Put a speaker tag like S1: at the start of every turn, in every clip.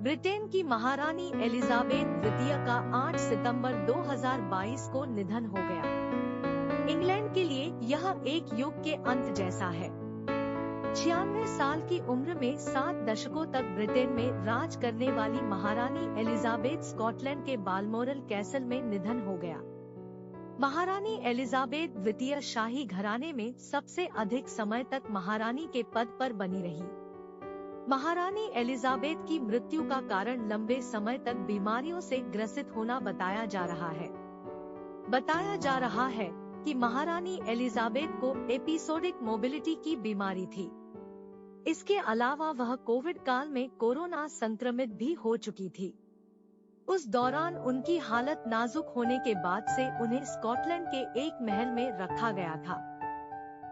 S1: Britain की महारानी Elizabeth द्वितीय का 8 सितंबर 2022 को निधन हो गया। इंग्लैंड के लिए यह एक युग के अंत जैसा है। 96 साल की उम्र में 7 दशकों तक ब्रिटेन में राज करने वाली महारानी एलिजाबेथ स्कॉटलैंड के बालमोरल कैसल में निधन हो गया। महारानी एलिजाबेथ द्वितीय शाही घराने में सबसे अधिक समय तक महारानी के पद पर बनी रही। महारानी एलिजाबेथ की मृत्यु का कारण लंबे समय तक बीमारियों से ग्रसित होना बताया जा रहा है। बताया जा रहा है कि महारानी एलिजाबेथ को एपिसोडिक मोबिलिटी की बीमारी थी। इसके अलावा वह कोविड काल में कोरोना संक्रमित भी हो चुकी थी। उस दौरान उनकी हालत नाजुक होने के बाद से उन्हें स्कॉटलैंड के एक महल में रखा गया था।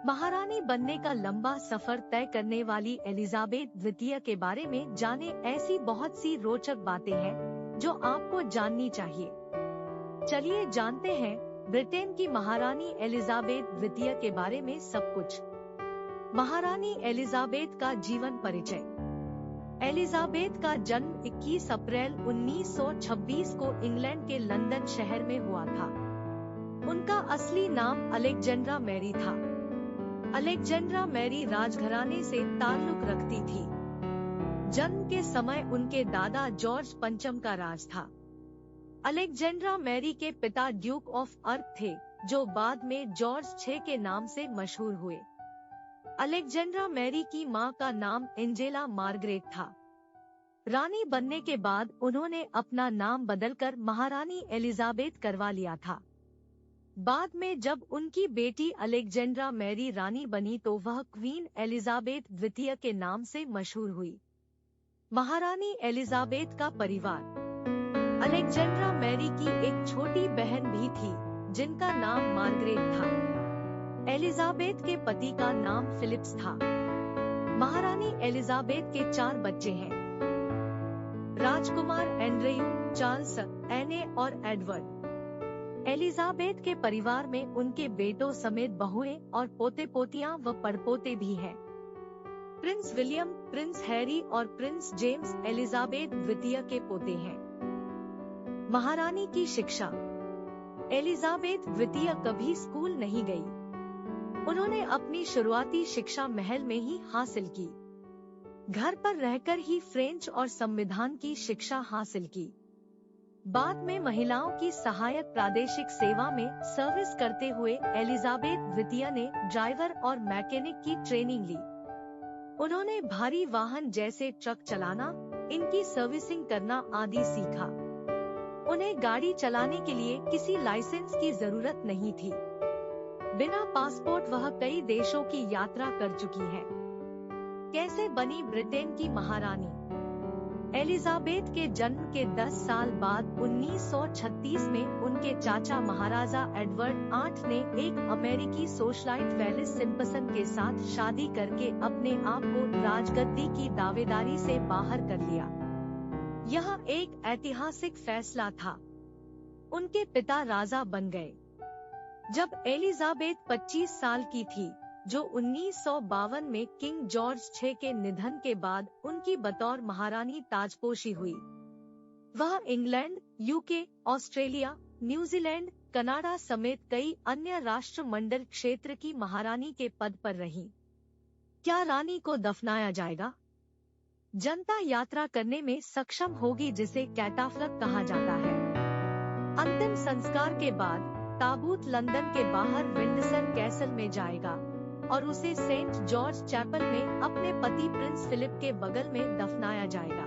S1: महारानी बनने का लंबा सफर तय करने वाली एलिजाबेथ द्वितीय के बारे में जाने ऐसी बहुत सी रोचक बातें हैं जो आपको जाननी चाहिए। चलिए जानते हैं ब्रिटेन की महारानी एलिजाबेथ द्वितीय के बारे में सब कुछ। महारानी एलिजाबेथ का जीवन परिचय। एलिजाबेथ का जन्म 21 अप्रैल 1926 को इंग्लैंड के लंदन शहर में हुआ था। उनका असली नाम अलेक्जेंड्रा मैरी था। अलेक्जेंड्रा मैरी राजघराने से ताल्लुक रखती थी। जन्म के समय उनके दादा जॉर्ज पंचम का राज था। अलेक्जेंड्रा मैरी के पिता ड्यूक ऑफ अर्क थे, जो बाद में जॉर्ज 6 के नाम से मशहूर हुए। अलेक्जेंड्रा मैरी की मां का नाम एंजेला मार्गरेट था। रानी बनने के बाद उन्होंने अपना नाम बदलकर महारानी एलिजाबेथ करवा लिया था। बाद में जब उनकी बेटी अलेक्जेंड्रा मैरी रानी बनी तो वह क्वीन एलिजाबेथ द्वितीय के नाम से मशहूर हुई। महारानी एलिजाबेथ का परिवार। अलेक्जेंड्रा मैरी की एक छोटी बहन भी थी जिनका नाम मार्गरेट था। एलिजाबेथ के पति का नाम फिलिप्स था। महारानी एलिजाबेथ के 4 बच्चे हैं। राजकुमार एंड्रयू, चार्ल्स, एने और एडवर्ड। एलिजाबेथ के परिवार में उनके बेटों समेत बहुएं और पोते पोतियां व पड़पोते भी हैं। प्रिंस विलियम, प्रिंस हैरी और प्रिंस जेम्स एलिजाबेथ द्वितीय के पोते हैं। महारानी की शिक्षा। एलिजाबेथ द्वितीय कभी स्कूल नहीं गई। उन्होंने अपनी शुरुआती शिक्षा महल में ही हासिल की। घर पर रहकर ही फ्रेंच और संविधान की शिक्षा हासिल की। बाद में महिलाओं की सहायक प्रादेशिक सेवा में सर्विस करते हुए एलिजाबेथ द्वितीय ने ड्राइवर और मैकेनिक की ट्रेनिंग ली। उन्होंने भारी वाहन जैसे ट्रक चलाना, इनकी सर्विसिंग करना आदि सीखा। उन्हें गाड़ी चलाने के लिए किसी लाइसेंस की जरूरत नहीं थी। बिना पासपोर्ट वह कई देशों की यात्रा कर चुकी है। कैसे बनी ब्रिटेन की महारानी? एलिजाबेथ के जन्म के 10 साल बाद 1936 में उनके चाचा महाराजा एडवर्ड 8 ने एक अमेरिकी सोशलाइट वेलिस सिम्पसन के साथ शादी करके अपने आप को राजगद्दी की दावेदारी से बाहर कर लिया। यह एक ऐतिहासिक फैसला था। उनके पिता राजा बन गए। जब एलिजाबेथ 25 साल की थी, जो 1952 में किंग जॉर्ज 6 के निधन के बाद उनकी बतौर महारानी ताजपोशी हुई। वह England, UK, Australia, New Zealand, Canada समेत कई अन्य राष्ट्रमंडल क्षेत्र की महारानी के पद पर रही। क्या रानी को दफनाया जाएगा? जनता यात्रा करने में सक्षम होगी, जिसे कैटाफ्लक कहा जाता है। अंतिम संस्कार के बाद ताबूत लंदन के बाहर विंडसर कैसल में जाएगा और उसे सेंट जॉर्ज चैपल में अपने पति प्रिंस फिलिप के बगल में दफनाया जाएगा।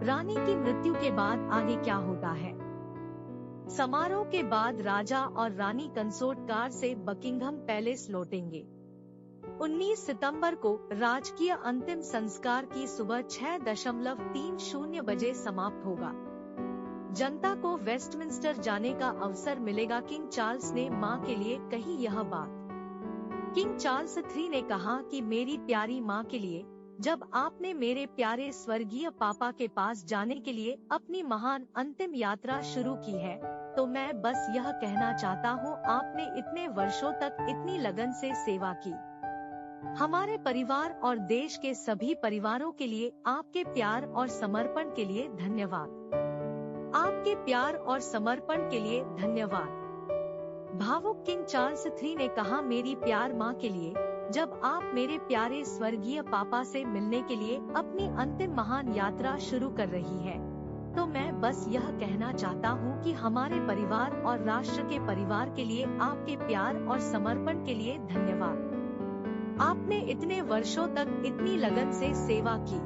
S1: रानी की मृत्यु के बाद आगे क्या होता है? समारोह के बाद राजा और रानी कंसोर्ट कार से बकिंघम पैलेस लौटेंगे। 19 सितंबर को राजकीय अंतिम संस्कार की सुबह 6:30 बजे समाप्त होगा। जनता को वेस्टमिंस्टर जाने का अवसर मिलेगा। किंग चार्ल्स ने मां के लिए कही यह बात। किंग चार्ल्स III ने कहा कि मेरी प्यारी मां के लिए, जब आपने मेरे प्यारे स्वर्गीय पापा के पास जाने के लिए अपनी महान अंतिम यात्रा शुरू की है, तो मैं बस यह कहना चाहता हूँ, आपने इतने वर्षों तक इतनी लगन से सेवा की। हमारे परिवार और देश के सभी परिवारों के लिए आपके प्यार और समर्पण के लिए धन्यवाद। आपके प्यार और समर्पण के लिए धन्यवाद। भावुक किंग चार्ल्स III ने कहा, मेरी प्यार माँ के लिए, जब आप मेरे प्यारे स्वर्गीय पापा से मिलने के लिए अपनी अंतिम महान यात्रा शुरू कर रही है, तो मैं बस यह कहना चाहता हूँ कि हमारे परिवार और राष्ट्र के परिवार के लिए आपके प्यार और समर्पण के लिए धन्यवाद। आपने इतने वर्षों तक इतनी लगन से सेवा की।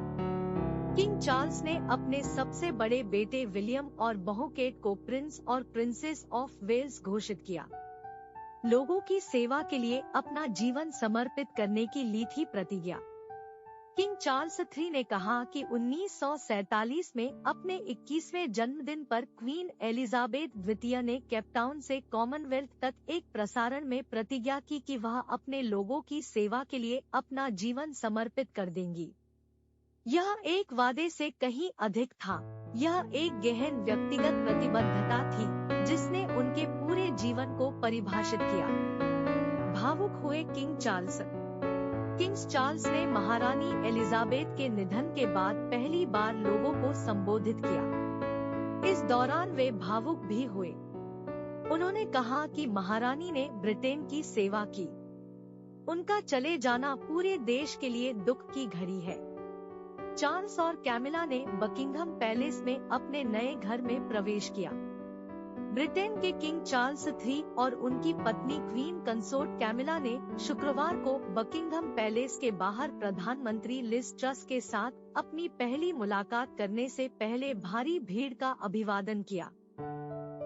S1: किंग चार्ल्स ने अपने सबसे बड़े बेटे विलियम और बहू केट को प्रिंस और प्रिंसेस ऑफ वेल्स घोषित किया। लोगों की सेवा के लिए अपना जीवन समर्पित करने की ली थी प्रतिज्ञा। किंग चार्ल्स III ने कहा कि 1947 में अपने 21वें जन्मदिन पर क्वीन एलिजाबेथ द्वितीय ने केपटाउन से कॉमनवेल्थ तक एक प्रसारण में प्रतिज्ञा की कि वह अपने लोगों की सेवा के लिए अपना जीवन समर्पित कर देंगी। यह एक वादे से कहीं अधिक था। यह एक गहन व्यक्तिगत प्रतिबद्धता थी जिसने उनके पूरे जीवन को परिभाषित किया। भावुक हुए किंग चार्ल्स। किंग चार्ल्स ने महारानी एलिजाबेथ के निधन के बाद पहली बार लोगों को संबोधित किया। इस दौरान वे भावुक भी हुए। उन्होंने कहा कि महारानी ने ब्रिटेन की सेवा की। उनका चले जाना पूरे देश के लिए दुख की घड़ी है। चार्ल्स और कैमिला ने बकिंघम पैलेस में अपने नए घर में प्रवेश किया। ब्रिटेन के किंग चार्ल्स III और उनकी पत्नी क्वीन कंसोर्ट कैमिला ने शुक्रवार को बकिंघम पैलेस के बाहर प्रधानमंत्री लिज ट्रस के साथ अपनी पहली मुलाकात करने से पहले भारी भीड़ का अभिवादन किया।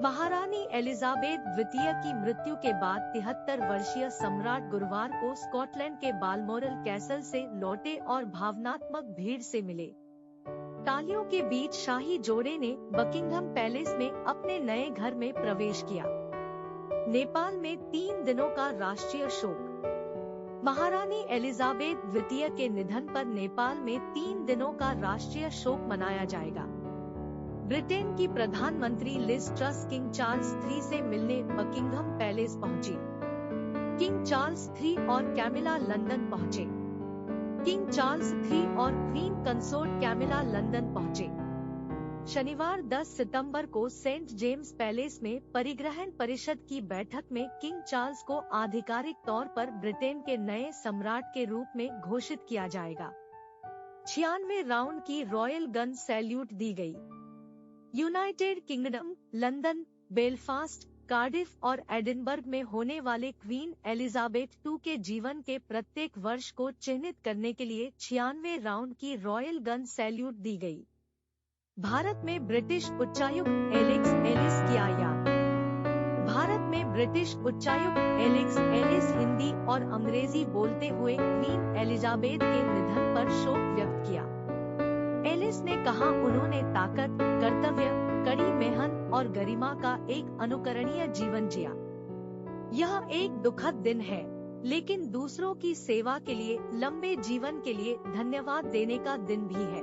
S1: महारानी एलिजाबेथ द्वितीय की मृत्यु के बाद 73 वर्षीय सम्राट गुरुवार को स्कॉटलैंड के बालमोरल कैसल से लौटे और भावनात्मक भीड़ से मिले। तालियों के बीच शाही जोड़े ने बकिंघम पैलेस में अपने नए घर में प्रवेश किया। नेपाल में 3 दिनों का राष्ट्रीय शोक। महारानी एलिजाबेथ द्वितीय के निधन पर नेपाल में 3 दिनों का राष्ट्रीय शोक मनाया जाएगा। ब्रिटेन की प्रधानमंत्री Liz Truss King Charles III से मिलने बकिंघम पैलेस पहुंची। किंग चार्ल्स III और कैमिला लंदन पहुंचे। किंग चार्ल्स III और क्वीन कंसोर्ट कैमिला लंदन पहुंचे। शनिवार 10 सितंबर को सेंट जेम्स पैलेस में परिग्रहण परिषद की बैठक में किंग चार्ल्स को आधिकारिक तौर पर ब्रिटेन के नए सम्राट के रूप में घोषित किया जाएगा। 96 राउंड की रॉयल गन सैल्यूट दी गई। United kingdom, London, Belfast, Cardiff और एडिनबर्ग में होने वाले क्वीन एलिजाबेथ II के जीवन के प्रत्येक वर्ष को चिन्हित करने के लिए 96 राउंड की रॉयल गन सैल्यूट दी गई। भारत में ब्रिटिश उच्चायुक्त एलेक्स एलिस की याद। भारत में ब्रिटिश उच्चायुक्त एलेक्स एलिस हिंदी और अंग्रेजी बोलते हुए क्वीन एलिजाबेथ के निधन पर शोक व्यक्त किया। एलिस ने कहा, उन्होंने ताकत, कर्तव्य, कड़ी मेहनत और गरिमा का एक अनुकरणीय जीवन जिया। यह एक दुखद दिन है, लेकिन दूसरों की सेवा के लिए लंबे जीवन के लिए धन्यवाद देने का दिन भी है।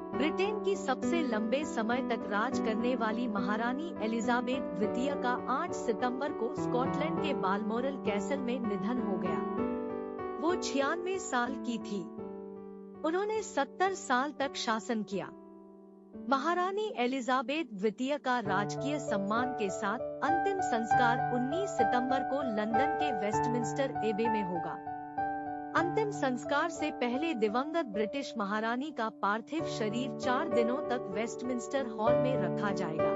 S1: ब्रिटेन की सबसे लंबे समय तक राज करने वाली महारानी एलिजाबेथ द्वितीय का 8 सितंबर को स्कॉटलैंड के बालमोरल कैसल में निधन हो गया। वो 96 साल की थी। उन्होंने 70 साल तक शासन किया। महारानी एलिजाबेथ द्वितीय का राजकीय सम्मान के साथ अंतिम संस्कार 19 सितंबर को लंदन के वेस्टमिंस्टर एबे में होगा। अंतिम संस्कार से पहले दिवंगत ब्रिटिश महारानी का पार्थिव शरीर 4 दिनों तक वेस्टमिंस्टर हॉल में रखा जाएगा।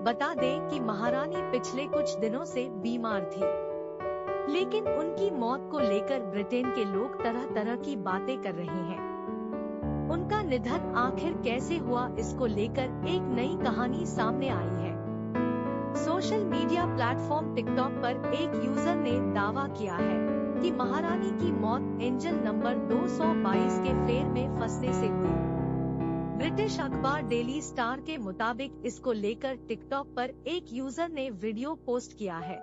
S1: बता दें कि महारानी पिछले कुछ दिनों से बीमार थी, लेकिन उनकी मौत को लेकर ब्रिटेन के लोग तरह तरह की बातें कर रहे हैं। उनका निधन आखिर कैसे हुआ, इसको लेकर एक नई कहानी सामने आई है। सोशल मीडिया प्लेटफॉर्म टिकटॉक पर एक यूजर ने दावा किया है कि महारानी की मौत एंजल नंबर 222 के फेर में फंसने से हुई। ब्रिटिश अखबार डेली स्टार के मुताबिक इसको लेकर टिकटॉक पर एक यूजर ने वीडियो पोस्ट किया है।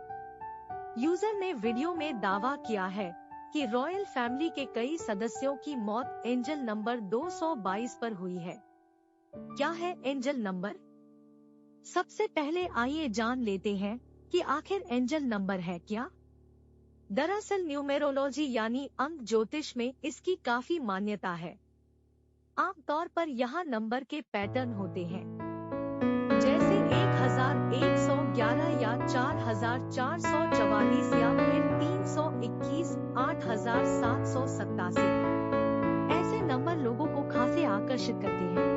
S1: यूजर ने वीडियो में दावा किया है कि रॉयल फैमिली के कई सदस्यों की मौत एंजल नंबर 222 पर हुई है। क्या है एंजल नंबर? सबसे पहले आइए जान लेते हैं कि आखिर एंजल नंबर है क्या। दरअसल न्यूमेरोलॉजी यानी अंक ज्योतिष में इसकी काफी मान्यता है। आमतौर पर यहाँ नंबर के पैटर्न होते हैं, जैसे 1111 या 4444 या फिर 321, 8787। ऐसे नंबर लोगों को खासे आकर्षित करते हैं।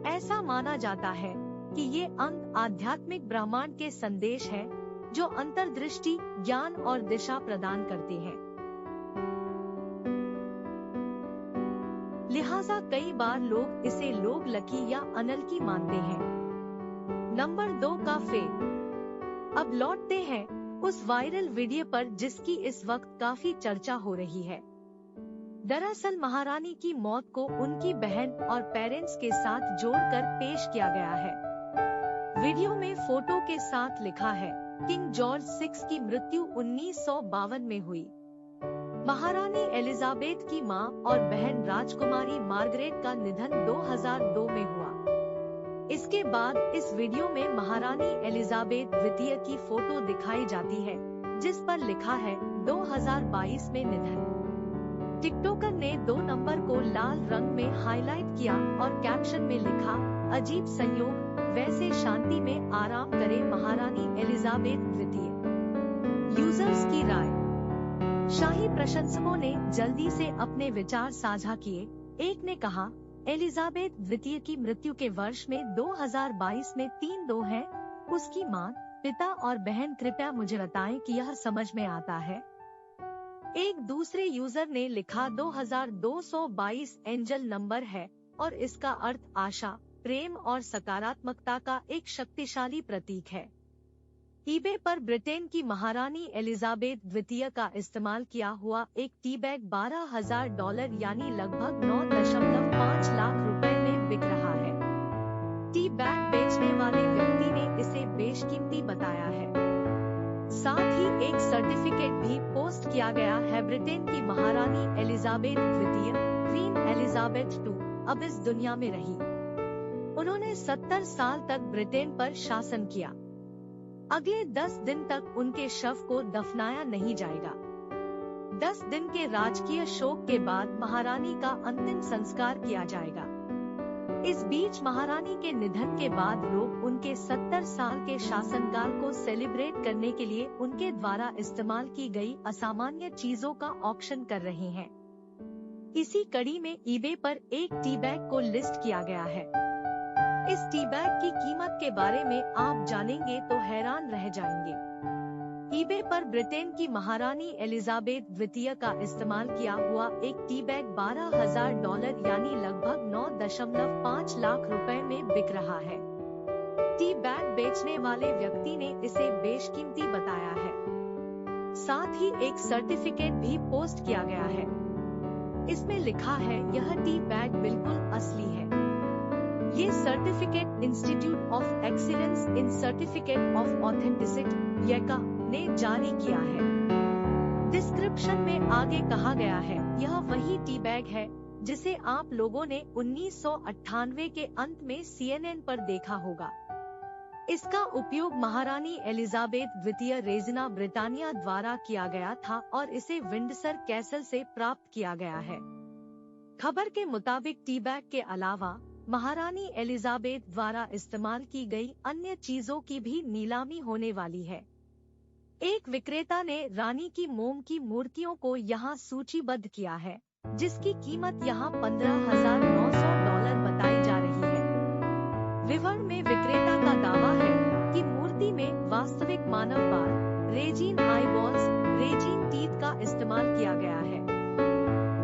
S1: ऐसा माना जाता है कि ये अंक आध्यात्मिक ब्रह्मांड के संदेश हैं, जो अंतर्दृष्टि, ज्ञान और दिशा प्रदान करते हैं। लिहाजा कई बार लोग इसे लोग लकी या अनलकी मानते हैं। नंबर 2 का फेट। अब लौटते हैं उस वायरल वीडियो पर जिसकी इस वक्त काफी चर्चा हो रही है। दरअसल महारानी की मौत को उनकी बहन और पेरेंट्स के साथ जोड़कर पेश किया गया है। वीडियो में फोटो के साथ लिखा है, किंग जॉर्ज 6 की मृत्यु 1952 में हुई। महारानी एलिजाबेथ की मां और बहन राजकुमारी मार्गरेट का निधन 2002 में हुआ। इसके बाद इस वीडियो में महारानी एलिजाबेथ द्वितीय की फोटो दिखाई जाती है, जिस पर लिखा है 2022 में निधन। टिकटॉकर ने 2 नंबर को लाल रंग में हाईलाइट किया और कैप्शन में लिखा, अजीब संयोग, वैसे शांति में आराम करे महारानी एलिजाबेथ द्वितीय। यूजर्स की राय। शाही प्रशंसकों ने जल्दी से अपने विचार साझा किए। एक ने कहा, एलिजाबेथ द्वितीय की मृत्यु के वर्ष में 2022 में 3-2 है। उसकी मां, पिता और बहन, कृपया मुझे बताएं कि यह समझ में आता है। एक दूसरे यूजर ने लिखा, 2222 एंजल नंबर है और इसका अर्थ आशा, प्रेम और सकारात्मकता का एक शक्तिशाली प्रतीक है। ईबे पर ब्रिटेन की महारानी एलिजाबेथ द्वितीय का इस्तेमाल किया हुआ एक टी बैग $12,000 यानी लगभग 9.5 लाख रुपए में बिक रहा है। टी बैग बेचने वाले व्यक्ति ने इसे बेशकीमती बताया है। साथ ही एक सर्टिफिकेट भी पोस्ट किया गया है। ब्रिटेन की महारानी एलिजाबेथ द्वितीय, क्वीन एलिजाबेथ II, अब इस दुनिया में रही। उन्होंने 70 साल तक ब्रिटेन पर शासन किया। अगले 10 दिन तक उनके शव को दफनाया नहीं जाएगा। 10 दिन के राजकीय शोक के बाद महारानी का अंतिम संस्कार किया जाएगा। इस बीच महारानी के निधन के बाद लोग उनके 70 साल के शासनकाल को सेलिब्रेट करने के लिए उनके द्वारा इस्तेमाल की गई असामान्य चीजों का ऑक्शन कर रहे हैं। इसी कड़ी में ईबे पर एक टी बैग को लिस्ट किया गया है। इस टी बैग की कीमत के बारे में आप जानेंगे तो हैरान रह जाएंगे। ईबे पर ब्रिटेन की महारानी एलिजाबेथ द्वितीय का इस्तेमाल किया हुआ एक टी बैग $12,000 यानी लगभग 9.5 लाख रुपए में बिक रहा है। टी बैग बेचने वाले व्यक्ति ने इसे बेशकीमती बताया है। साथ ही एक सर्टिफिकेट भी पोस्ट किया गया है। इसमें लिखा है, यह टी बैग बिल्कुल असली है। ये certificate institute of excellence in certificate of authenticity (YECA) ने जारी किया है। डिस्क्रिप्शन में आगे कहा गया है, यह वही टी बैग है जिसे आप लोगों ने 1998 के अंत में CNN पर देखा होगा। इसका उपयोग महारानी एलिजाबेथ द्वितीय रेजिना ब्रिटानिया द्वारा किया गया था और इसे विंडसर कैसल से प्राप्त किया गया है। खबर के मुताबिक टी बैग के अलावा महारानी एलिजाबेथ द्वारा इस्तेमाल की गई अन्य चीजों की भी नीलामी होने वाली है। एक विक्रेता ने रानी की मोम की मूर्तियों को यहाँ सूचीबद्ध किया है, जिसकी कीमत यहाँ $15,900 बताई जा रही है। विवरण में विक्रेता का दावा है कि मूर्ति में वास्तविक मानव बाल, रेजिन आईबॉल्स, रेजिन टीथ का इस्तेमाल किया गया है।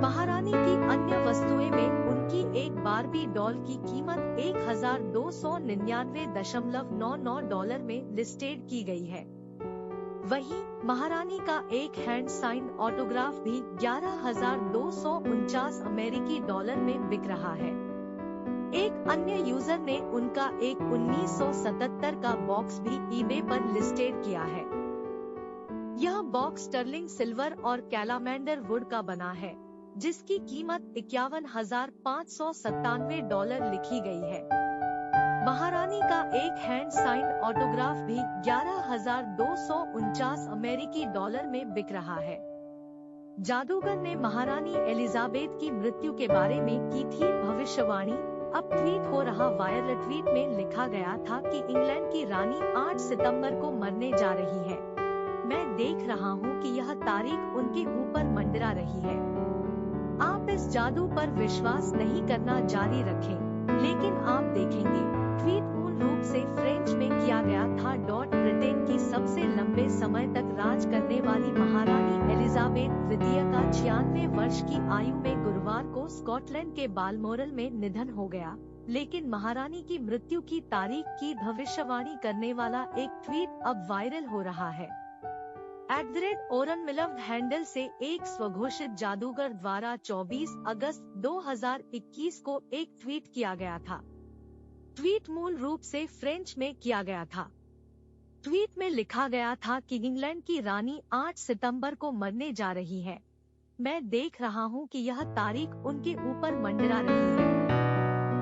S1: महारानी की अन्य वस्तुएं में उनकी एक बार्बी डॉल की कीमत $1,299.99 में लिस्टेड की गई है। वहीं महारानी का एक हैंड साइन ऑटोग्राफ भी $11,249 अमेरिकी डॉलर में बिक रहा है। एक अन्य यूजर ने उनका एक 1977 का बॉक्स भी ईबे पर लिस्टेड किया है। यह बॉक्स स्टर्लिंग सिल्वर और कैलामेंडर वुड का बना है, जिसकी कीमत $51,597 लिखी गई है। महारानी का एक हैंड साइंड ऑटोग्राफ भी 11,249 अमेरिकी डॉलर में बिक रहा है। जादूगर ने महारानी एलिजाबेथ की मृत्यु के बारे में की थी भविष्यवाणी। अब ट्वीट हो रहा वायरल। ट्वीट में लिखा गया था कि इंग्लैंड की रानी 8 सितंबर को मरने जा रही है। मैं देख रहा हूँ कि यह तारीख उनके ऊपर मंडरा रही है। आप इस जादू पर विश्वास नहीं करना जारी रखें, लेकिन आप देखेंगे। ट्वीट मूल रूप से फ्रेंच में किया गया था। ब्रिटेन की सबसे लंबे समय तक राज करने वाली महारानी एलिजाबेथ द्वितीय का 96 वर्ष की आयु में गुरुवार को स्कॉटलैंड के बालमोरल में निधन हो गया। लेकिन महारानी की मृत्यु की तारीख की भविष्यवाणी करने वाला एक ट्वीट अब वायरल हो रहा है। @ओरन मिलव्ड हैंडल से एक स्वघोषित जादूगर द्वारा 24 अगस्त 2021 को एक ट्वीट किया गया था। ट्वीट मूल रूप से फ्रेंच में किया गया था। ट्वीट में लिखा गया था कि इंग्लैंड की रानी 8 सितंबर को मरने जा रही है। मैं देख रहा हूं कि यह तारीख उनके ऊपर मंडरा रही है।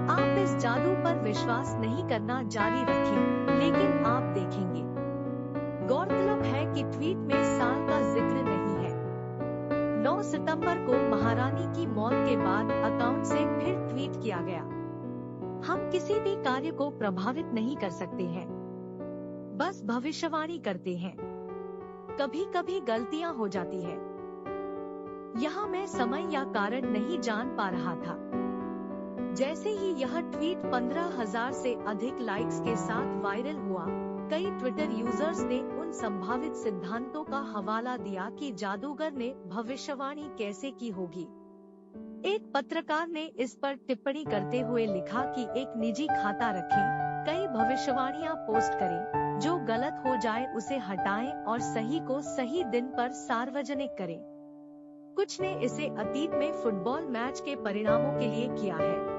S1: आप इस जादू पर विश्वास नहीं करना जारी रखें, लेकिन आप देखेंगे। गौरतलब है कि ट्वीट में साल का जिक्र नहीं है। 9 सितंबर को महारानी की मौत के बाद अकाउंट से फिर ट्वीट किया गया। हम किसी भी कार्य को प्रभावित नहीं कर सकते हैं, बस भविष्यवाणी करते हैं। कभी कभी गलतियां हो जाती है। यहाँ मैं समय या कारण नहीं जान पा रहा था। जैसे ही यह ट्वीट 15,000 से अधिक लाइक्स के साथ वायरल हुआ, कई ट्विटर यूजर्स ने उन संभावित सिद्धांतों का हवाला दिया कि जादूगर ने भविष्यवाणी कैसे की होगी। एक पत्रकार ने इस पर टिप्पणी करते हुए लिखा कि एक निजी खाता रखें, कई भविष्यवाणियां पोस्ट करें, जो गलत हो जाए उसे हटाएं और सही को सही दिन पर सार्वजनिक करें। कुछ ने इसे अतीत में फुटबॉल मैच के परिणामों के लिए किया है।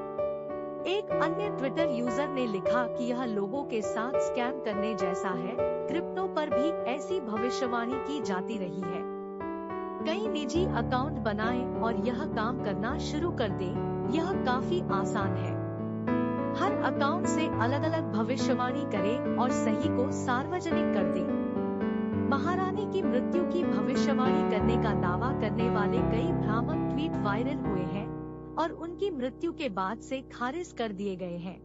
S1: एक अन्य ट्विटर यूजर ने लिखा कि यह लोगों के साथ स्कैम करने जैसा है। क्रिप्टो पर भी ऐसी भविष्यवाणी की जाती रही है। कई निजी अकाउंट बनाएं और यह काम करना शुरू कर दें। यह काफी आसान है। हर अकाउंट से अलग-अलग भविष्यवाणी करें और सही को सार्वजनिक कर दें। महारानी की मृत्यु की भविष्यवाणी करने का दावा करने वाले कई भ्रामक ट्वीट वायरल हुए हैं और उनकी मृत्यु के बाद से खारिज कर दिए गए हैं।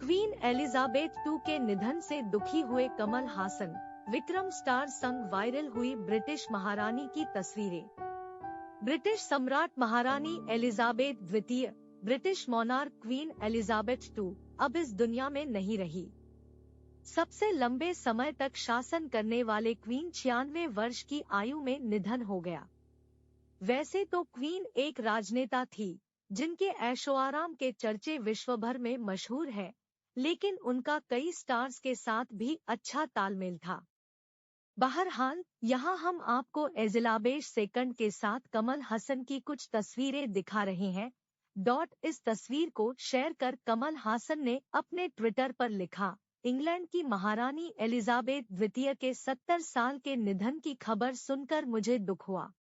S1: क्वीन एलिजाबेथ II के निधन से दुखी हुए कमल हासन, विक्रम स्टार संग वायरल हुई ब्रिटिश महारानी की तस्वीरें। ब्रिटिश सम्राट महारानी एलिजाबेथ द्वितीय, British monarch queen Elizabeth II अब इस दुनिया में नहीं रही। सबसे लंबे समय तक शासन करने वाले क्वीन 96 वर्ष की आयु में निधन हो गया। वैसे तो क्वीन एक राजनेता थी, जिनके ऐशोआराम के चर्चे विश्व भर में मशहूर है, लेकिन उनका कई स्टार्स के साथ भी अच्छा तालमेल था। बहरहाल, यहाँ हम आपको एलिजाबेथ II के साथ कमल हसन की कुछ तस्वीरें दिखा रहे हैं। इस तस्वीर को शेयर कर कमल हासन ने अपने ट्विटर पर लिखा, इंग्लैंड की महारानी एलिजाबेथ द्वितीय के 70 साल के निधन की खबर सुनकर मुझे दुख हुआ।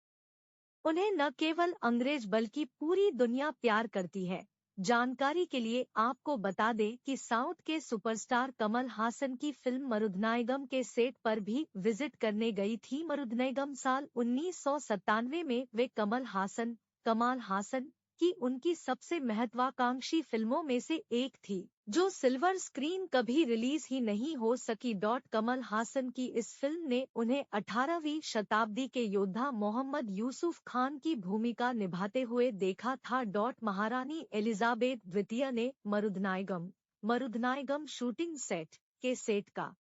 S1: उन्हें न केवल अंग्रेज बल्कि पूरी दुनिया प्यार करती है। जानकारी के लिए आपको बता दें कि साउथ के सुपरस्टार कमल हासन की फिल्म मरुधनायगम के सेट पर भी विजिट करने गई थी। मरुधनायगम साल 1997 में वे कमाल हासन की उनकी सबसे महत्वाकांक्षी फिल्मों में से एक थी, जो सिल्वर स्क्रीन कभी रिलीज ही नहीं हो सकी। कमल हासन की इस फिल्म ने उन्हें 18वीं शताब्दी के योद्धा मोहम्मद यूसुफ खान की भूमिका निभाते हुए देखा था। महारानी एलिजाबेथ द्वितीय ने मरुधनायगम शूटिंग सेट का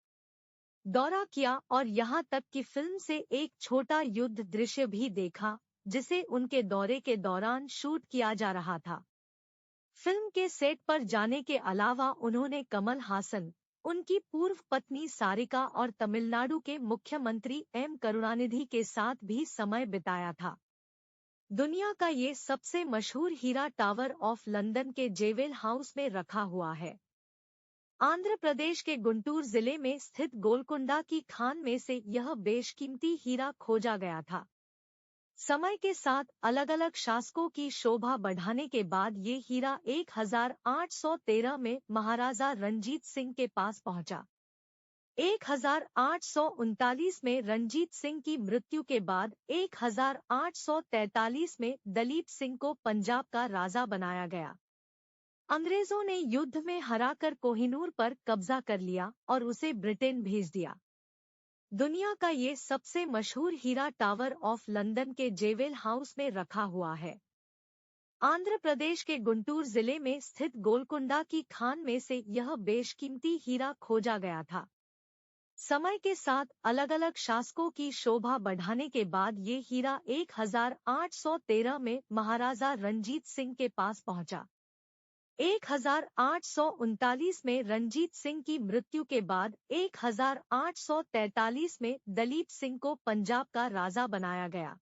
S1: दौरा किया और यहाँ तक कि फिल्म से एक छोटा युद्ध दृश्य भी देखा, जिसे उनके दौरे के दौरान शूट किया जा रहा था। फिल्म के सेट पर जाने के अलावा उन्होंने कमल हासन, उनकी पूर्व पत्नी सारिका और तमिलनाडु के मुख्यमंत्री एम करुणानिधि के साथ भी समय बिताया था। दुनिया का ये सबसे मशहूर हीरा टावर ऑफ लंदन के जेवेल हाउस में रखा हुआ है। आंध्र प्रदेश के गुंटूर जिले में स्थित गोलकुंडा की खान में से यह बेशकीमती हीरा खोजा गया था। समय के साथ अलग अलग शासकों की शोभा बढ़ाने के बाद ये हीरा 1813 में महाराजा रंजीत सिंह के पास पहुंचा। 1839 में रंजीत सिंह की मृत्यु के बाद 1843 में दलीप सिंह को पंजाब का राजा बनाया गया। अंग्रेजों ने युद्ध में हराकर कोहिनूर पर कब्जा कर लिया और उसे ब्रिटेन भेज दिया। दुनिया का ये सबसे मशहूर हीरा टावर ऑफ लंदन के जेवेल हाउस में रखा हुआ है। आंध्र प्रदेश के गुंटूर जिले में स्थित गोलकुंडा की खान में से यह बेशकीमती हीरा खोजा गया था। समय के साथ अलग अलग शासकों की शोभा बढ़ाने के बाद ये हीरा 1813 में महाराजा रंजीत सिंह के पास पहुंचा। 1839 में रंजीत सिंह की मृत्यु के बाद 1843 में दलीप सिंह को पंजाब का राजा बनाया गया।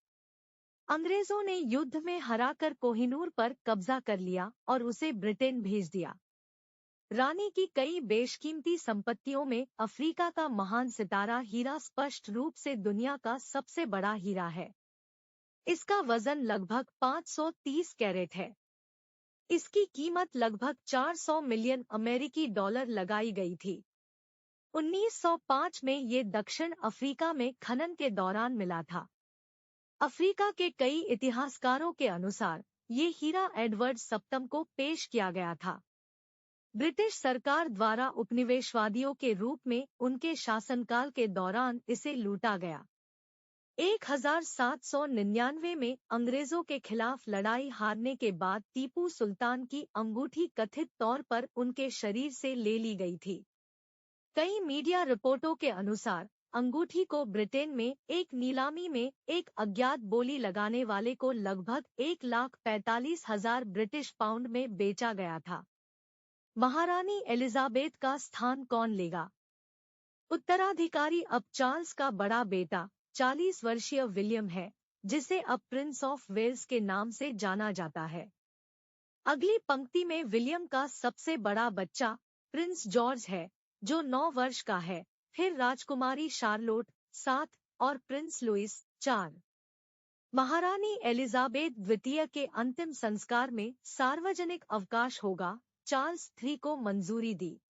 S1: अंग्रेजों ने युद्ध में हराकर कोहिनूर पर कब्जा कर लिया और उसे ब्रिटेन भेज दिया। रानी की कई बेशकीमती संपत्तियों में अफ्रीका का महान सितारा हीरा स्पष्ट रूप से दुनिया का सबसे बड़ा हीरा है। इसका वजन लगभग 530 कैरेट है। इसकी कीमत लगभग 400 मिलियन अमेरिकी डॉलर लगाई गई थी। 1905 में ये दक्षिण अफ्रीका में खनन के दौरान मिला था। अफ्रीका के कई इतिहासकारों के अनुसार ये हीरा एडवर्ड सप्तम को पेश किया गया था। ब्रिटिश सरकार द्वारा उपनिवेशवादियों के रूप में उनके शासनकाल के दौरान इसे लूटा गया। 1799 में अंग्रेजों के खिलाफ लड़ाई हारने के बाद टीपू सुल्तान की अंगूठी कथित तौर पर उनके शरीर से ले ली गई थी। कई मीडिया रिपोर्टों के अनुसार अंगूठी को ब्रिटेन में एक नीलामी में एक अज्ञात बोली लगाने वाले को लगभग 1,45,000 ब्रिटिश पाउंड में बेचा गया था। महारानी एलिजाबेथ का स्थान कौन लेगा? उत्तराधिकारी अब चार्ल्स का बड़ा बेटा 40 वर्षीय विलियम है, जिसे अब प्रिंस ऑफ वेल्स के नाम से जाना जाता है। अगली पंक्ति में विलियम का सबसे बड़ा बच्चा प्रिंस जॉर्ज है, जो 9 वर्ष का है, फिर राजकुमारी शार्लोट 7 और प्रिंस लुइस 4। महारानी एलिजाबेथ द्वितीय के अंतिम संस्कार में सार्वजनिक अवकाश होगा। चार्ल्स III को मंजूरी दी।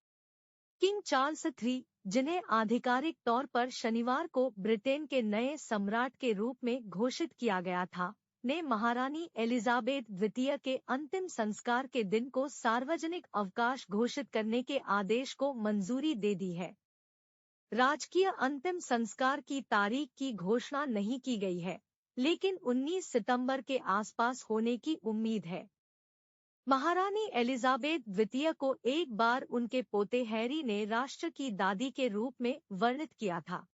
S1: किंग चार्ल्स III, जिन्हें आधिकारिक तौर पर शनिवार को ब्रिटेन के नए सम्राट के रूप में घोषित किया गया था, ने महारानी एलिजाबेथ द्वितीय के अंतिम संस्कार के दिन को सार्वजनिक अवकाश घोषित करने के आदेश को मंजूरी दे दी है। राजकीय अंतिम संस्कार की तारीख की घोषणा नहीं की गई है, लेकिन 19 सितंबर के आसपास होने की उम्मीद है। महारानी एलिजाबेथ द्वितीय को एक बार उनके पोते हैरी ने राष्ट्र की दादी के रूप में वर्णित किया था।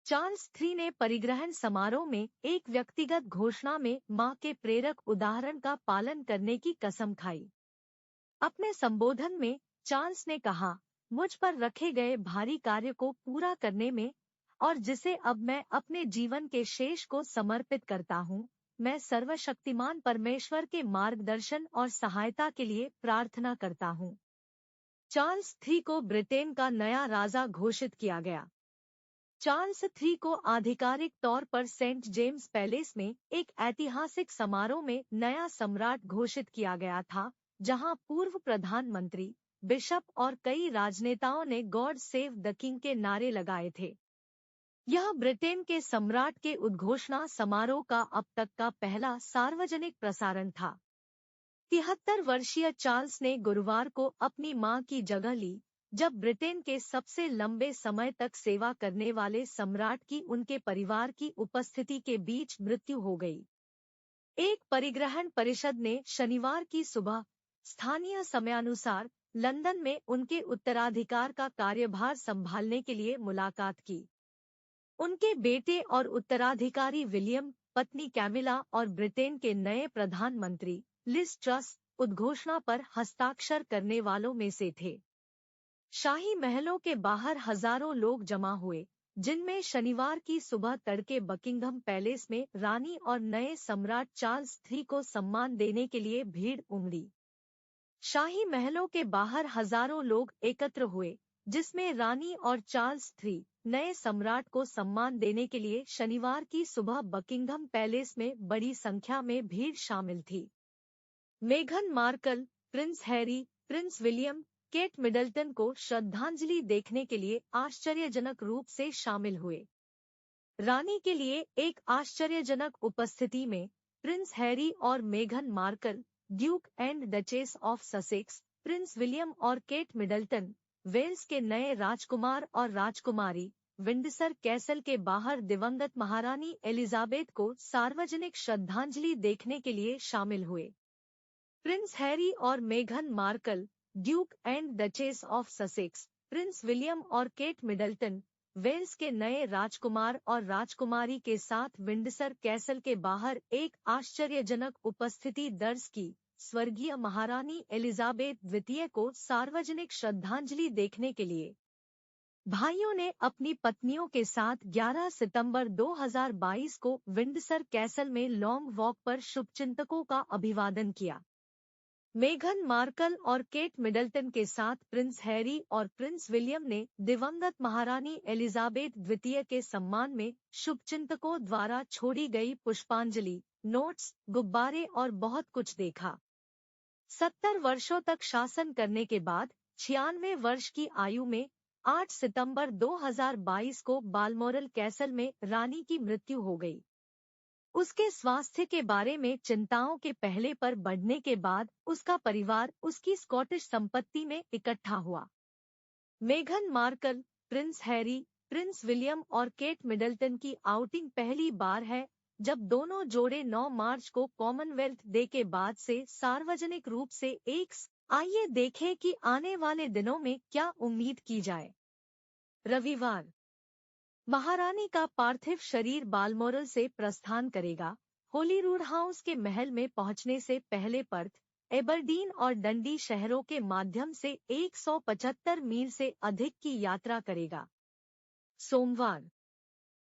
S1: चार्ल्स III ने परिग्रहण समारोह में एक व्यक्तिगत घोषणा में मां के प्रेरक उदाहरण का पालन करने की कसम खाई। अपने संबोधन में चार्ल्स ने कहा, मुझ पर रखे गए भारी कार्य को पूरा करने में और जिसे अब मैं अपने जीवन के शेष को समर्पित करता हूँ, मैं सर्वशक्तिमान परमेश्वर के मार्गदर्शन और सहायता के लिए प्रार्थना करता हूँ। चार्ल्स III को ब्रिटेन का नया राजा घोषित किया गया। चार्ल्स III को आधिकारिक तौर पर सेंट जेम्स पैलेस में एक ऐतिहासिक समारोह में नया सम्राट घोषित किया गया था, जहां पूर्व प्रधानमंत्री, बिशप और कई राजनेताओं ने गॉड सेव द किंग के नारे लगाए थे। यह ब्रिटेन के सम्राट के उद्घोषणा समारोह का अब तक का पहला सार्वजनिक प्रसारण था। 73 वर्षीय चार्ल्स ने गुरुवार को अपनी मां की जगह ली, जब ब्रिटेन के सबसे लंबे समय तक सेवा करने वाले सम्राट की उनके परिवार की उपस्थिति के बीच मृत्यु हो गई। एक परिग्रहण परिषद ने शनिवार की सुबह स्थानीय समयानुसार लंदन में उनके उत्तराधिकार का कार्यभार संभालने के लिए मुलाकात की। उनके बेटे और उत्तराधिकारी विलियम, पत्नी कैमिला और ब्रिटेन के नए प्रधानमंत्री लिज ट्रस उद्घोषणा पर हस्ताक्षर करने वालों में से थे। शाही महलों के बाहर हजारों लोग जमा हुए, जिनमें शनिवार की सुबह तड़के बकिंघम पैलेस में रानी और नए सम्राट चार्ल्स III को सम्मान देने के लिए भीड़ उमड़ी। शाही महलों के बाहर हजारों लोग एकत्र हुए, जिसमें रानी और चार्ल्स III नए सम्राट को सम्मान देने के लिए शनिवार की सुबह बकिंघम पैलेस में बड़ी संख्या में भीड़ शामिल थी। मेघन Markle, prince Harry, prince William, Kate Middleton को श्रद्धांजलि देखने के लिए आश्चर्यजनक रूप से शामिल हुए। रानी के लिए एक आश्चर्यजनक उपस्थिति में प्रिंस हैरी और मेघन Markle, duke and duchess of Sussex, prince William और केट मिडल्टन, वेल्स के नए राजकुमार और राजकुमारी, विंडसर कैसल के बाहर दिवंगत महारानी एलिजाबेथ को सार्वजनिक श्रद्धांजलि देखने के लिए शामिल हुए। प्रिंस हैरी और मेघन Markle, duke and duchess of Sussex, prince William और केट मिडल्टन, वेल्स के नए राजकुमार और राजकुमारी के साथ विंडसर कैसल के बाहर एक आश्चर्यजनक उपस्थिति दर्ज की स्वर्गीय महारानी एलिजाबेथ द्वितीय को सार्वजनिक श्रद्धांजलि देखने के लिए। भाइयों ने अपनी पत्नियों के साथ 11 सितंबर 2022 को विंडसर कैसल में लॉन्ग वॉक पर शुभचिंतकों का अभिवादन किया। मेघन मार्कल और केट मिडल्टन के साथ प्रिंस हैरी और प्रिंस विलियम ने दिवंगत महारानी एलिजाबेथ द्वितीय के सम्मान में शुभचिंतकों द्वारा छोड़ी गई पुष्पांजलि, नोट्स, गुब्बारे और बहुत कुछ देखा। 70 वर्षों तक शासन करने के बाद 96 वर्ष की आयु में 8 सितंबर 2022 को बालमोरल कैसल में रानी की मृत्यु हो गई। उसके स्वास्थ्य के बारे में चिंताओं के पहले पर बढ़ने के बाद उसका परिवार उसकी स्कॉटिश संपत्ति में इकट्ठा हुआ। मेघन Markle, prince Harry, prince William और केट मिडल्टन की आउटिंग पहली बार है जब दोनों जोड़े 9 मार्च को कॉमनवेल्थ डे के बाद से सार्वजनिक रूप से एक। आइए देखें कि आने वाले दिनों में क्या उम्मीद की जाए। रविवार, महारानी का पार्थिव शरीर बालमोरल से प्रस्थान करेगा। होलीरूड हाउस के महल में पहुंचने से पहले पर्थ, एबरडीन और डंडी शहरों के माध्यम से 175 मील से अधिक की यात्रा करेगा। सोमवार,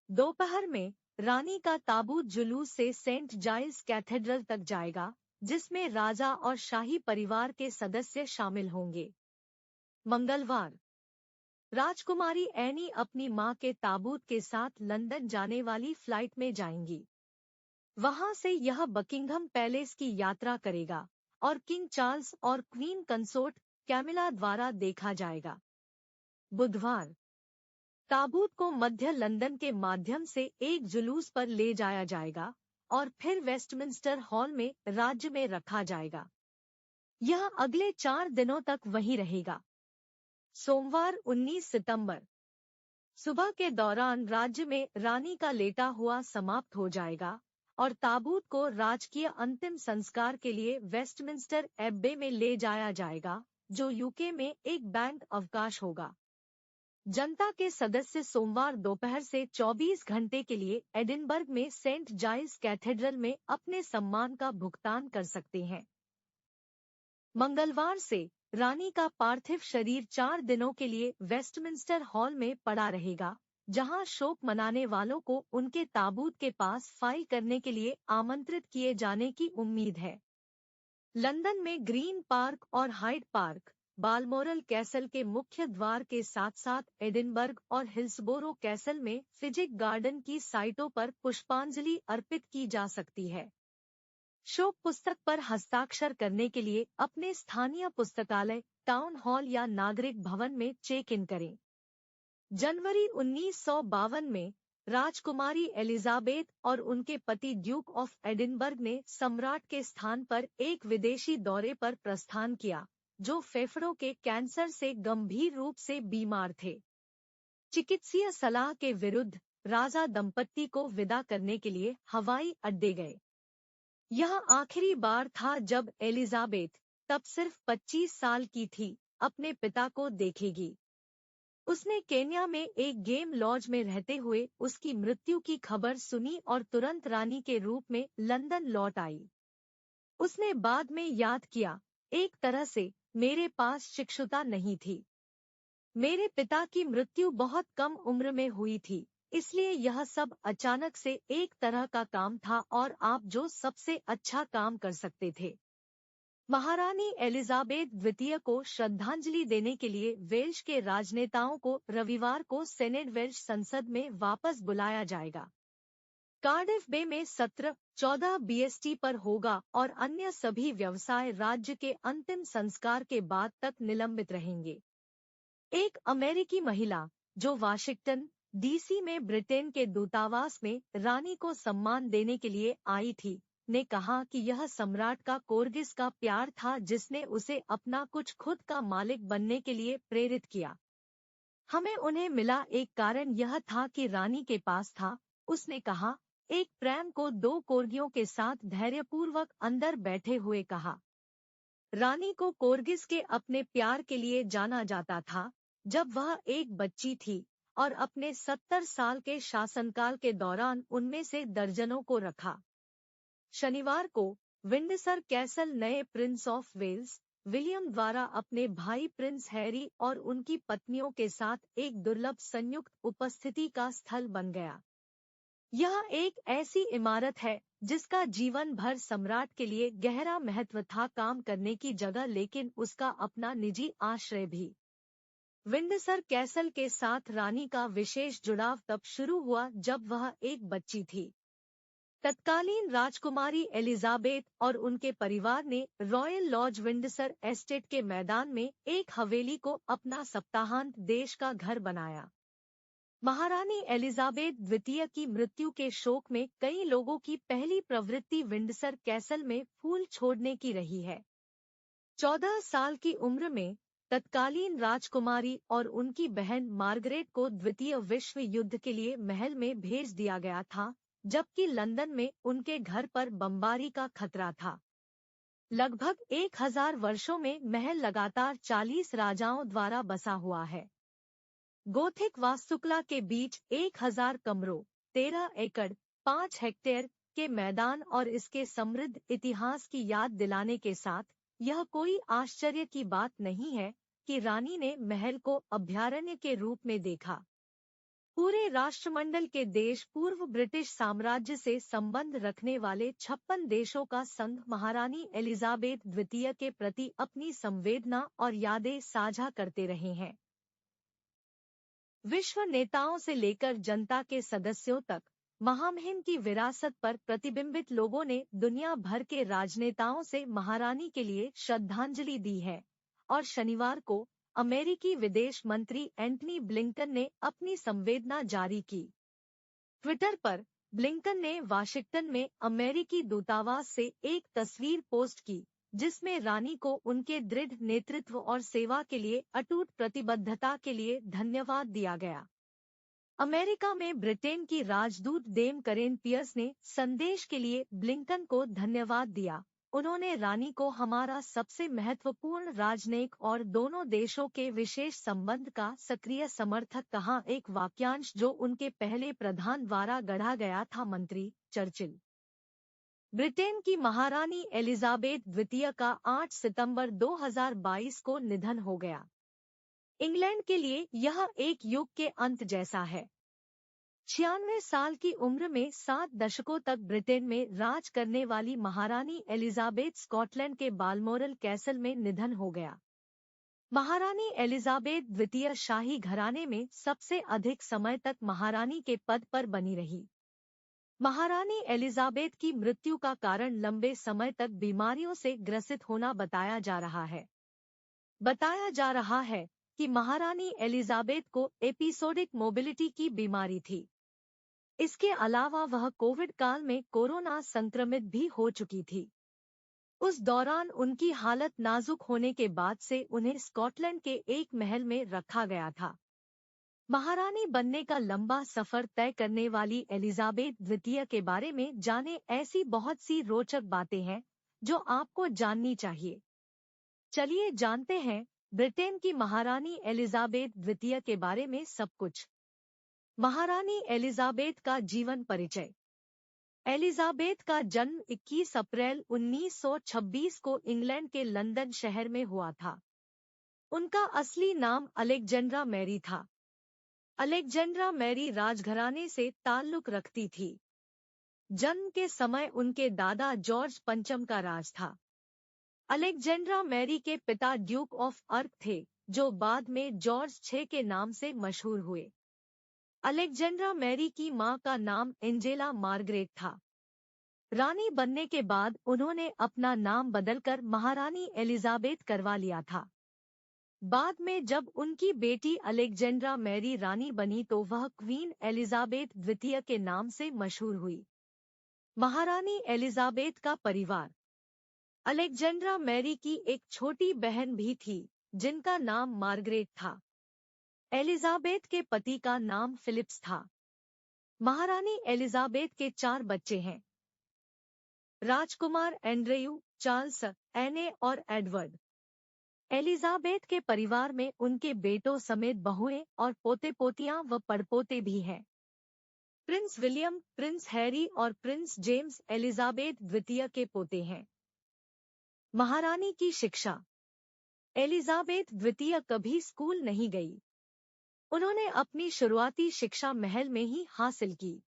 S1: दोपहर में रानी का ताबूत जुलूस से सेंट जाइल्स कैथेड्रल तक जाएगा, जिसमें राजा और शाही परिवार के सदस्य शामिल होंगे। मंगलवार, राजकुमारी एनी अपनी मां के ताबूत के साथ लंदन जाने वाली फ्लाइट में जाएंगी। वहां से यह बकिंघम पैलेस की यात्रा करेगा और किंग चार्ल्स और क्वीन कंसोर्ट कैमिला द्वारा देखा जाएगा। बुधवार, ताबूत को मध्य लंदन के माध्यम से एक जुलूस पर ले जाया जाएगा और फिर वेस्टमिंस्टर हॉल में राज्य में रखा जाएगा। यह अगले 4 दिनों तक वहीं रहेगा। सोमवार 19 सितंबर, सुबह के दौरान राज्य में रानी का लेटा हुआ समाप्त हो जाएगा और ताबूत को राजकीय अंतिम संस्कार के लिए वेस्टमिंस्टर एब्बे में ले जाया जाएगा, जो यूके में एक बैंक अवकाश होगा। जनता के सदस्य सोमवार दोपहर से 24 घंटे के लिए एडिनबर्ग में सेंट जाइल्स कैथेड्रल में अपने सम्मान का भुगतान कर सकते हैं। मंगलवार से रानी का पार्थिव शरीर 4 दिनों के लिए वेस्टमिंस्टर हॉल में पड़ा रहेगा, जहां शोक मनाने वालों को उनके ताबूत के पास फाइल करने के लिए आमंत्रित किए जाने की उम्मीद है। लंदन में ग्रीन पार्क और हाइड पार्क, बालमोरल कैसल के मुख्य द्वार के साथ साथ एडिनबर्ग और हिल्सबोरो कैसल में फिजिक गार्डन की साइटों पर पुष्पांजलि अर्पित की जा सकती है। शोक पुस्तक पर हस्ताक्षर करने के लिए अपने स्थानीय पुस्तकालय, टाउन हॉल या नागरिक भवन में चेक इन करें। जनवरी 1952 में राजकुमारी एलिजाबेथ और उनके पति ड्यूक ऑफ एडिनबर्ग ने सम्राट के स्थान पर एक विदेशी दौरे पर प्रस्थान किया, जो फेफड़ों के कैंसर से गंभीर रूप से बीमार थे। चिकित्सीय सलाह के विरुद्ध राजा दंपत्ति को विदा करने के लिए हवाई अड्डे गए। यह आखिरी बार था जब एलिजाबेथ, तब सिर्फ 25 साल की थी, अपने पिता को देखेगी। उसने केन्या में एक गेम लॉज में रहते हुए उसकी मृत्यु की खबर सुनी और तुरंत रानी के रूप में लंदन लौट आई। उसने बाद में याद किया, एक तरह से मेरे पास शिक्षुता नहीं थी। मेरे पिता की मृत्यु बहुत कम उम्र में हुई थी, इसलिए यह सब अचानक से एक तरह का काम था और आप जो सबसे अच्छा काम कर सकते थे। महारानी एलिजाबेथ द्वितीय को श्रद्धांजलि देने के लिए वेल्श के राजनेताओं को रविवार को सेनेट वेल्श संसद में वापस बुलाया जाएगा। कार्डिफ बे में सत्र 14 बीएसटी पर होगा और अन्य सभी व्यवसाय राज्य के अंतिम संस्कार के बाद तक निलंबित रहेंगे। एक अमेरिकी महिला जो वाशिंगटन डीसी में ब्रिटेन के दूतावास में रानी को सम्मान देने के लिए आई थी, ने कहा कि यह सम्राट का कोर्गिस का प्यार था जिसने उसे अपना कुछ खुद का मालिक बनने के लिए प्रेरित किया। हमें उन्हें मिला एक कारण यह था कि रानी के पास था, उसने कहा। एक प्रेम को 2 कोर्गियों के साथ धैर्यपूर्वक अंदर बैठे हुए कहा। रानी को कोर्गिस के अपने प्यार के लिए जाना जाता था जब वह एक बच्ची थी और अपने 70 साल के शासनकाल के दौरान उनमें से दर्जनों को रखा। शनिवार को विंडसर कैसल नए प्रिंस ऑफ वेल्स विलियम द्वारा अपने भाई प्रिंस हैरी और उनकी पत्नियों के साथ एक दुर्लभ संयुक्त उपस्थिति का स्थल बन गया। यह एक ऐसी इमारत है जिसका जीवन भर सम्राट के लिए गहरा महत्व था, काम करने की जगह लेकिन उसका अपना निजी आश्रय भी। विंडसर कैसल के साथ रानी का विशेष जुड़ाव तब शुरू हुआ जब वह एक बच्ची थी। तत्कालीन राजकुमारी एलिजाबेथ और उनके परिवार ने रॉयल लॉज विंडसर एस्टेट के मैदान में एक हवेली को अपना सप्ताहांत देश का घर बनाया। महारानी एलिजाबेथ द्वितीय की मृत्यु के शोक में कई लोगों की पहली प्रवृत्ति विंडसर कैसल में फूल छोड़ने की रही है। 14 साल की उम्र में तत्कालीन राजकुमारी और उनकी बहन मार्गरेट को द्वितीय विश्व युद्ध के लिए महल में भेज दिया गया था, जबकि लंदन में उनके घर पर बमबारी का खतरा था। लगभग 1000 वर्षों में महल लगातार 40 राजाओं द्वारा बसा हुआ है। गोथिक वास्तुकला के बीच 1000 कमरों, 13 एकड़ 5 हेक्टेयर के मैदान और इसके समृद्ध इतिहास की याद दिलाने के साथ यह कोई आश्चर्य की बात नहीं है कि रानी ने महल को अभयारण्य के रूप में देखा। पूरे राष्ट्रमंडल के देश पूर्व ब्रिटिश साम्राज्य से संबंध रखने वाले 56 देशों का संघ महारानी एलिजाबेथ द्वितीय के प्रति अपनी संवेदना और यादें साझा करते रहे हैं। विश्व नेताओं से लेकर जनता के सदस्यों तक महामहिम की विरासत पर प्रतिबिंबित लोगों ने दुनिया भर के राजनेताओं से महारानी के लिए श्रद्धांजलि दी है और शनिवार को अमेरिकी विदेश मंत्री एंटनी ब्लिंकन ने अपनी संवेदना जारी की। ट्विटर पर ब्लिंकन ने वाशिंगटन में अमेरिकी दूतावास से एक तस्वीर पोस्ट की जिसमें रानी को उनके दृढ़ नेतृत्व और सेवा के लिए अटूट प्रतिबद्धता के लिए धन्यवाद दिया गया। अमेरिका में ब्रिटेन की राजदूत डेम करेन पियर्स ने संदेश के लिए ब्लिंकन को धन्यवाद दिया। उन्होंने रानी को हमारा सबसे महत्वपूर्ण राजनयिक और दोनों देशों के विशेष संबंध का सक्रिय समर्थक कहा, एक वाक्यांश जो उनके पहले प्रधान द्वारा गढ़ा गया था। मंत्री चर्चिल। ब्रिटेन की महारानी एलिजाबेथ द्वितीय का 8 सितंबर 2022 को निधन हो गया। इंग्लैंड के लिए यह एक युग के अंत जैसा है। 96 साल की उम्र में 7 दशकों तक ब्रिटेन में राज करने वाली महारानी एलिजाबेथ स्कॉटलैंड के बालमोरल कैसल में निधन हो गया। महारानी एलिजाबेथ द्वितीय शाही घराने में सबसे अधिक समय तक महारानी के पद पर बनी रही। महारानी एलिजाबेथ की मृत्यु का कारण लंबे समय तक बीमारियों से ग्रसित होना बताया जा रहा है। बताया जा रहा है कि महारानी एलिजाबेथ को एपिसोडिक मोबिलिटी की बीमारी थी। इसके अलावा वह कोविड काल में कोरोना संक्रमित भी हो चुकी थी। उस दौरान उनकी हालत नाजुक होने के बाद से उन्हें स्कॉटलैंड के एक महल में रखा गया था। महारानी बनने का लंबा सफर तय करने वाली एलिजाबेथ द्वितीय के बारे में जाने ऐसी बहुत सी रोचक बातें हैं जो आपको जाननी चाहिए। चलिए जानते हैं ब्रिटेन की महारानी एलिजाबेथ द्वितीय के बारे में सब कुछ। महारानी एलिजाबेथ का जीवन परिचय। एलिजाबेथ का जन्म 21 अप्रैल 1926 को इंग्लैंड के लंदन शहर में हुआ था। उनका असली नाम अलेक्जेंड्रा मैरी था। अलेक्जेंड्रा मैरी राजघराने से ताल्लुक रखती थी। जन्म के समय उनके दादा जॉर्ज पंचम का राज था। अलेक्जेंड्रा मैरी के पिता ड्यूक ऑफ अर्क थे, जो बाद में जॉर्ज 6 के नाम से मशहूर हुए। अलेक्जेंड्रा मैरी की मां का नाम एंजेला मार्गरेट था। रानी बनने के बाद उन्होंने अपना नाम बदलकर महारानी एलिजाबेथ करवा लिया था। बाद में जब उनकी बेटी अलेक्जेंड्रा मैरी रानी बनी तो वह क्वीन एलिजाबेथ द्वितीय के नाम से मशहूर हुई। महारानी एलिजाबेथ का परिवार। अलेक्जेंड्रा मैरी की एक छोटी बहन भी थी, जिनका नाम मार्गरेट था। एलिजाबेथ के पति का नाम फिलिप्स था। महारानी एलिजाबेथ के 4 बच्चे हैं। राजकुमार एंड्रयू, चार्ल्स, एने और एडवर्ड। एलिजाबेथ के परिवार में उनके बेटों समेत बहुएं और पोते पोतियां व पड़पोते भी हैं। प्रिंस विलियम, प्रिंस हैरी और प्रिंस जेम्स एलिजाबेथ द्वितीय के पोते हैं। महारानी की शिक्षा। एलिजाबेथ द्वितीय कभी स्कूल नहीं गई। उन्होंने अपनी शुरुआती शिक्षा महल में ही हासिल की।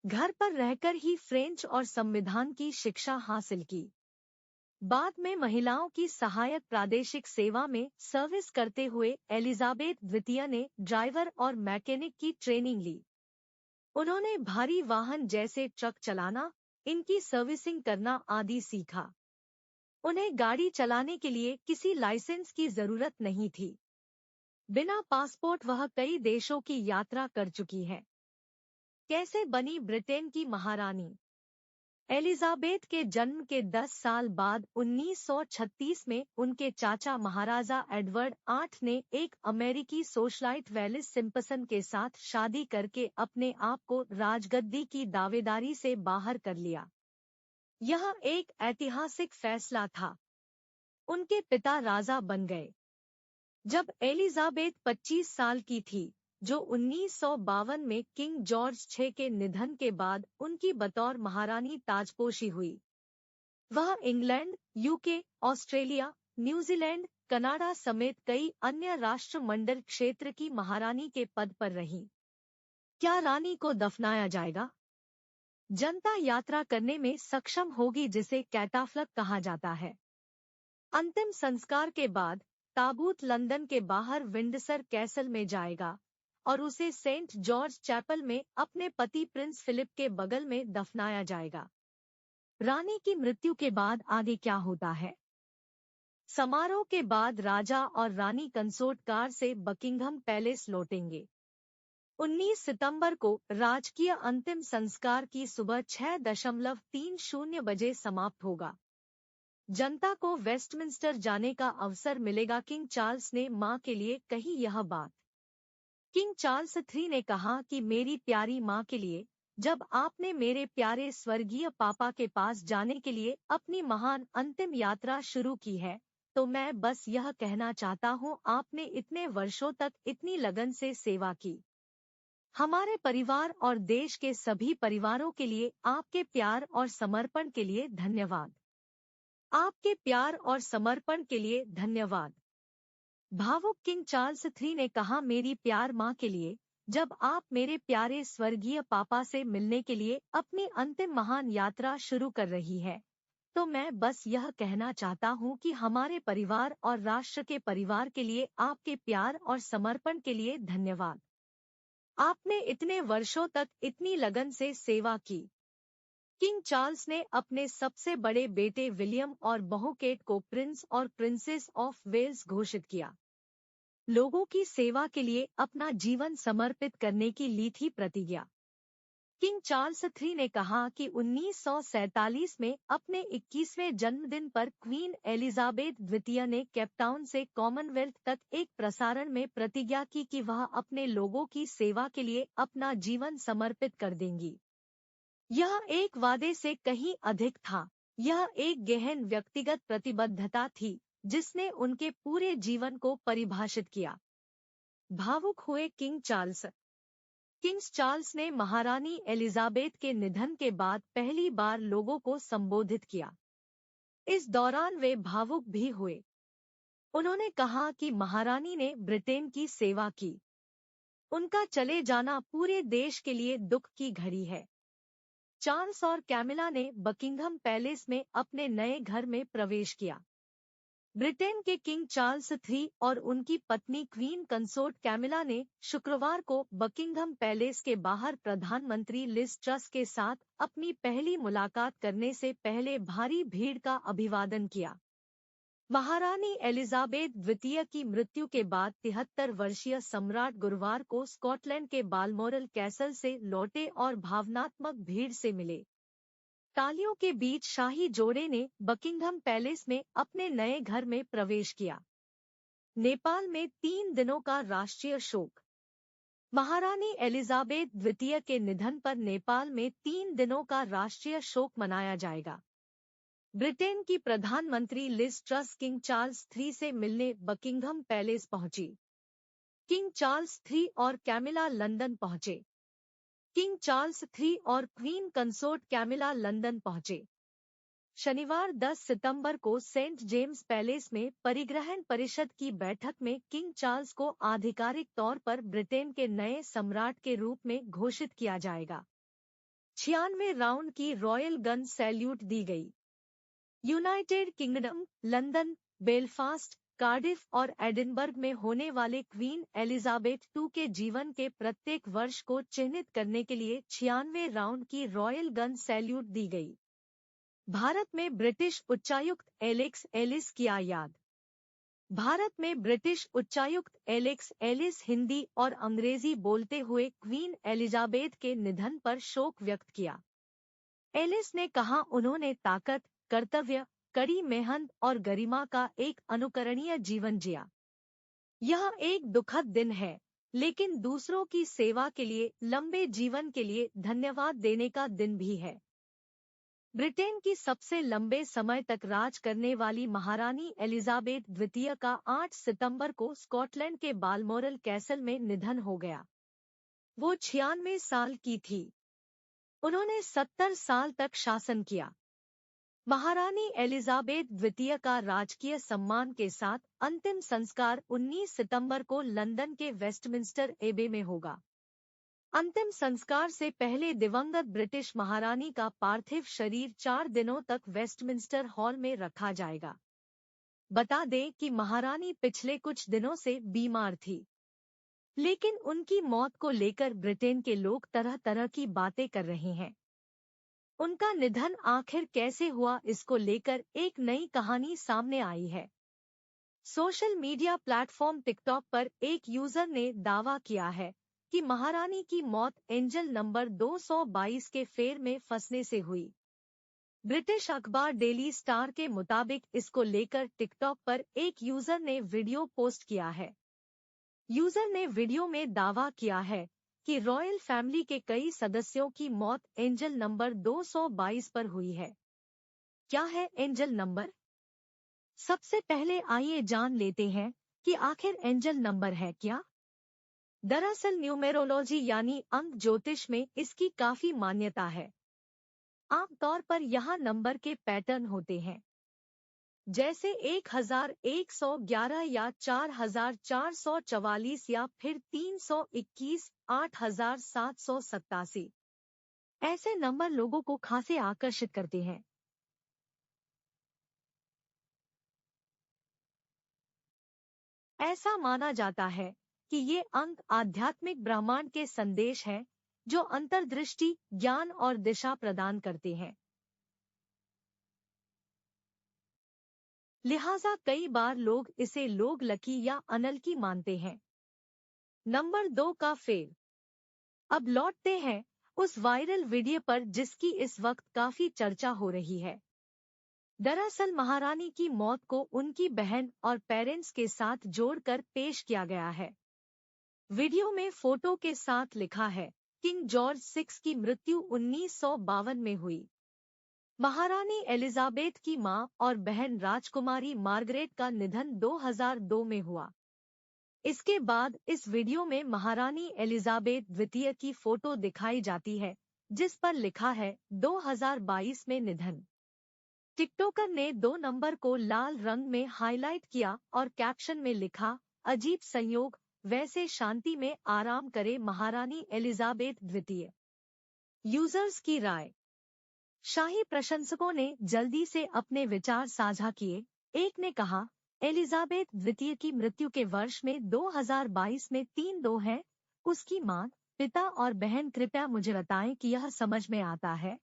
S1: घर पर रहकर ही फ्रेंच और संविधान की शिक्षा हासिल की। बाद में महिलाओं की सहायक प्रादेशिक सेवा में सर्विस करते हुए एलिजाबेथ द्वितीय ने ड्राइवर और मैकेनिक की ट्रेनिंग ली। उन्होंने भारी वाहन जैसे ट्रक चलाना, इनकी सर्विसिंग करना आदि सीखा। उन्हें गाड़ी चलाने के लिए किसी लाइसेंस की जरूरत नहीं थी। बिना पासपोर्ट वह कई देशों की यात्रा कर चुकी है। कैसे बनी ब्रिटेन की महारानी? एलिजाबेथ के जन्म के 10 साल बाद 1936 में उनके चाचा महाराजा एडवर्ड 8 ने एक अमेरिकी सोशलाइट वेलिस सिम्पसन के साथ शादी करके अपने आप को राजगद्दी की दावेदारी से बाहर कर लिया। यह एक ऐतिहासिक फैसला था। उनके पिता राजा बन गए। जब एलिजाबेथ 25 साल की थी, जो 1952 में किंग जॉर्ज 6 के निधन के बाद उनकी बतौर महारानी ताजपोशी हुई। वह England, UK, Australia, New Zealand, Canada समेत कई अन्य राष्ट्रमंडल क्षेत्र की महारानी के पद पर रहीं। क्या रानी को दफनाया जाएगा? जनता यात्रा करने में सक्षम होगी, जिसे कैटाफ्लक कहा जाता है। अंतिम संस्कार के बाद ताबूत लंदन के बाहर विंडसर कैसल में जाएगा और उसे सेंट जॉर्ज चैपल में अपने पति प्रिंस फिलिप के बगल में दफनाया जाएगा। रानी की मृत्यु के बाद आगे क्या होता है? समारोह के बाद राजा और रानी कंसोर्ट कार से बकिंघम पैलेस लौटेंगे। 19 सितंबर को राजकीय अंतिम संस्कार की सुबह 6:30 बजे समाप्त होगा। जनता को वेस्टमिंस्टर जाने का अवसर मिलेगा। किंग चार्ल्स ने मां के लिए कही यह बात। किंग चार्ल्स III ने कहा कि मेरी प्यारी मां के लिए, जब आपने मेरे प्यारे स्वर्गीय पापा के पास जाने के लिए अपनी महान अंतिम यात्रा शुरू की है, तो मैं बस यह कहना चाहता हूँ, आपने इतने वर्षों तक इतनी लगन से सेवा की। हमारे परिवार और देश के सभी परिवारों के लिए आपके प्यार और समर्पण के लिए धन्यवाद। आपके प्यार और समर्पण के लिए धन्यवाद। भावुक किंग चार्ल्स III ने कहा, मेरी प्यार मां के लिए, जब आप मेरे प्यारे स्वर्गीय पापा से मिलने के लिए अपनी अंतिम महान यात्रा शुरू कर रही है, तो मैं बस यह कहना चाहता हूं कि हमारे परिवार और राष्ट्र के परिवार के लिए आपके प्यार और समर्पण के लिए धन्यवाद। आपने इतने वर्षों तक इतनी लगन से सेवा की। किंग चार्ल्स ने अपने सबसे बड़े बेटे विलियम और बहू केट को प्रिंस और प्रिंसेस ऑफ वेल्स घोषित किया। लोगों की सेवा के लिए अपना जीवन समर्पित करने की ली थी प्रतिज्ञा। किंग चार्ल्स III ने कहा कि 1947 में अपने 21वें जन्मदिन पर क्वीन एलिजाबेथ द्वितीय ने केपटाउन से कॉमनवेल्थ तक एक प्रसारण में प्रतिज्ञा की कि वह अपने लोगों की सेवा के लिए अपना जीवन समर्पित कर देंगी। यह एक वादे से कहीं अधिक था। यह एक गहन व्यक्तिगत प्रतिबद्धता थी, जिसने उनके पूरे जीवन को परिभाषित किया। भावुक हुए किंग चार्ल्स। किंग्स चार्ल्स ने महारानी एलिजाबेथ के निधन के बाद पहली बार लोगों को संबोधित किया। इस दौरान वे भावुक भी हुए। उन्होंने कहा कि महारानी ने ब्रिटेन की सेवा की। उनका चले जाना पूरे देश के लिए दुख की घड़ी है। चार्ल्स और कैमिला ने बकिंघम पैलेस में अपने नए घर में प्रवेश किया। ब्रिटेन के किंग चार्ल्स III और उनकी पत्नी क्वीन कंसोर्ट कैमिला ने शुक्रवार को बकिंघम पैलेस के बाहर प्रधानमंत्री लिज ट्रस के साथ अपनी पहली मुलाकात करने से पहले भारी भीड़ का अभिवादन किया। महारानी एलिजाबेथ द्वितीय की मृत्यु के बाद 73 वर्षीय सम्राट गुरुवार को स्कॉटलैंड के बालमोरल कैसल से लौटे और भावनात्मक भीड़ से मिले। तालियों के बीच शाही जोड़े ने बकिंघम पैलेस में अपने नए घर में प्रवेश किया। नेपाल में 3 दिनों का राष्ट्रीय शोक। महारानी एलिजाबेथ द्वितीय के निधन पर नेपाल में 3 दिनों का राष्ट्रीय शोक मनाया जाएगा। ब्रिटेन की प्रधानमंत्री Liz Truss King Charles III से मिलने बकिंघम पैलेस पहुंची। किंग चार्ल्स III और कैमिला लंदन पहुंचे। किंग चार्ल्स III और क्वीन कंसोर्ट कैमिला लंदन पहुंचे। शनिवार 10 सितंबर को सेंट जेम्स पैलेस में परिग्रहण परिषद की बैठक में किंग चार्ल्स को आधिकारिक तौर पर ब्रिटेन के नए सम्राट के रूप में घोषित किया जाएगा। 96 राउंड की रॉयल गन सैल्यूट दी गई। United kingdom, London, Belfast, Cardiff और एडिनबर्ग में होने वाले क्वीन एलिजाबेथ II के जीवन के प्रत्येक वर्ष को चिन्हित करने के लिए 96 राउंड की रॉयल गन सैल्यूट दी गई। भारत में ब्रिटिश उच्चायुक्त एलेक्स एलिस किया याद। भारत में ब्रिटिश उच्चायुक्त एलेक्स एलिस हिंदी और अंग्रेजी बोलते हुए क्वीन एलिजाबेथ के निधन पर शोक व्यक्त किया। एलिस ने कहा, उन्होंने ताकत, कर्तव्य, कड़ी मेहनत और गरिमा का एक अनुकरणीय जीवन जिया। यह एक दुखद दिन है, लेकिन दूसरों की सेवा के लिए लंबे जीवन के लिए धन्यवाद देने का दिन भी है। ब्रिटेन की सबसे लंबे समय तक राज करने वाली महारानी एलिजाबेथ द्वितीय का 8 सितंबर को स्कॉटलैंड के बालमोरल कैसल में निधन हो गया। वो 96 साल की थी। उन्होंने 70 साल तक शासन किया। महारानी एलिजाबेथ द्वितीय का राजकीय सम्मान के साथ अंतिम संस्कार 19 सितंबर को लंदन के वेस्टमिंस्टर एबे में होगा। अंतिम संस्कार से पहले दिवंगत ब्रिटिश महारानी का पार्थिव शरीर 4 दिनों तक वेस्टमिंस्टर हॉल में रखा जाएगा। बता दें कि महारानी पिछले कुछ दिनों से बीमार थी, लेकिन उनकी मौत को लेकर ब्रिटेन के लोग तरह तरह की बातें कर रहे हैं। उनका निधन आखिर कैसे हुआ, इसको लेकर एक नई कहानी सामने आई है। सोशल मीडिया प्लेटफॉर्म टिकटॉक पर एक यूजर ने दावा किया है कि महारानी की मौत एंजल नंबर 222 के फेर में फंसने से हुई। ब्रिटिश अखबार डेली स्टार के मुताबिक इसको लेकर टिकटॉक पर एक यूजर ने वीडियो पोस्ट किया है। यूजर ने वीडियो में दावा किया है कि रॉयल फैमिली के कई सदस्यों की मौत एंजल नंबर 222 पर हुई है। क्या है एंजल नंबर? सबसे पहले आइए जान लेते हैं कि आखिर एंजल नंबर है क्या। दरअसल न्यूमेरोलॉजी यानी अंक ज्योतिष में इसकी काफी मान्यता है। आमतौर पर यहाँ नंबर के पैटर्न होते हैं, जैसे 1111 या 4444 या फिर 321, 8787। ऐसे नंबर लोगों को खासे आकर्षित करते हैं। ऐसा माना जाता है कि ये अंक आध्यात्मिक ब्रह्मांड के संदेश हैं, जो अंतर्दृष्टि, ज्ञान और दिशा प्रदान करते हैं। लिहाजा कई बार लोग इसे लोग लकी या अनलकी मानते हैं। नंबर 2 का फेर। अब लौटते हैं उस वायरल वीडियो पर जिसकी इस वक्त काफी चर्चा हो रही है। दरअसल महारानी की मौत को उनकी बहन और पेरेंट्स के साथ जोड़कर पेश किया गया है। वीडियो में फोटो के साथ लिखा है, किंग जॉर्ज VI की मृत्यु 1952 में हुई। महारानी एलिजाबेथ की मां और बहन राजकुमारी मार्गरेट का निधन 2002 में हुआ। इसके बाद इस वीडियो में महारानी एलिजाबेथ द्वितीय की फोटो दिखाई जाती है, जिस पर लिखा है 2022 में निधन। टिकटॉकर ने 2 नंबर को लाल रंग में हाईलाइट किया और कैप्शन में लिखा, अजीब संयोग, वैसे शांति में आराम करे महारानी एलिजाबेथ द्वितीय। यूजर्स की राय। शाही प्रशंसकों ने जल्दी से अपने विचार साझा किए। एक ने कहा, एलिजाबेथ द्वितीय की मृत्यु के वर्ष में 2022 में 3-2 है। उसकी माँ, पिता और बहन, कृपया मुझे बताएं कि यह समझ में आता है।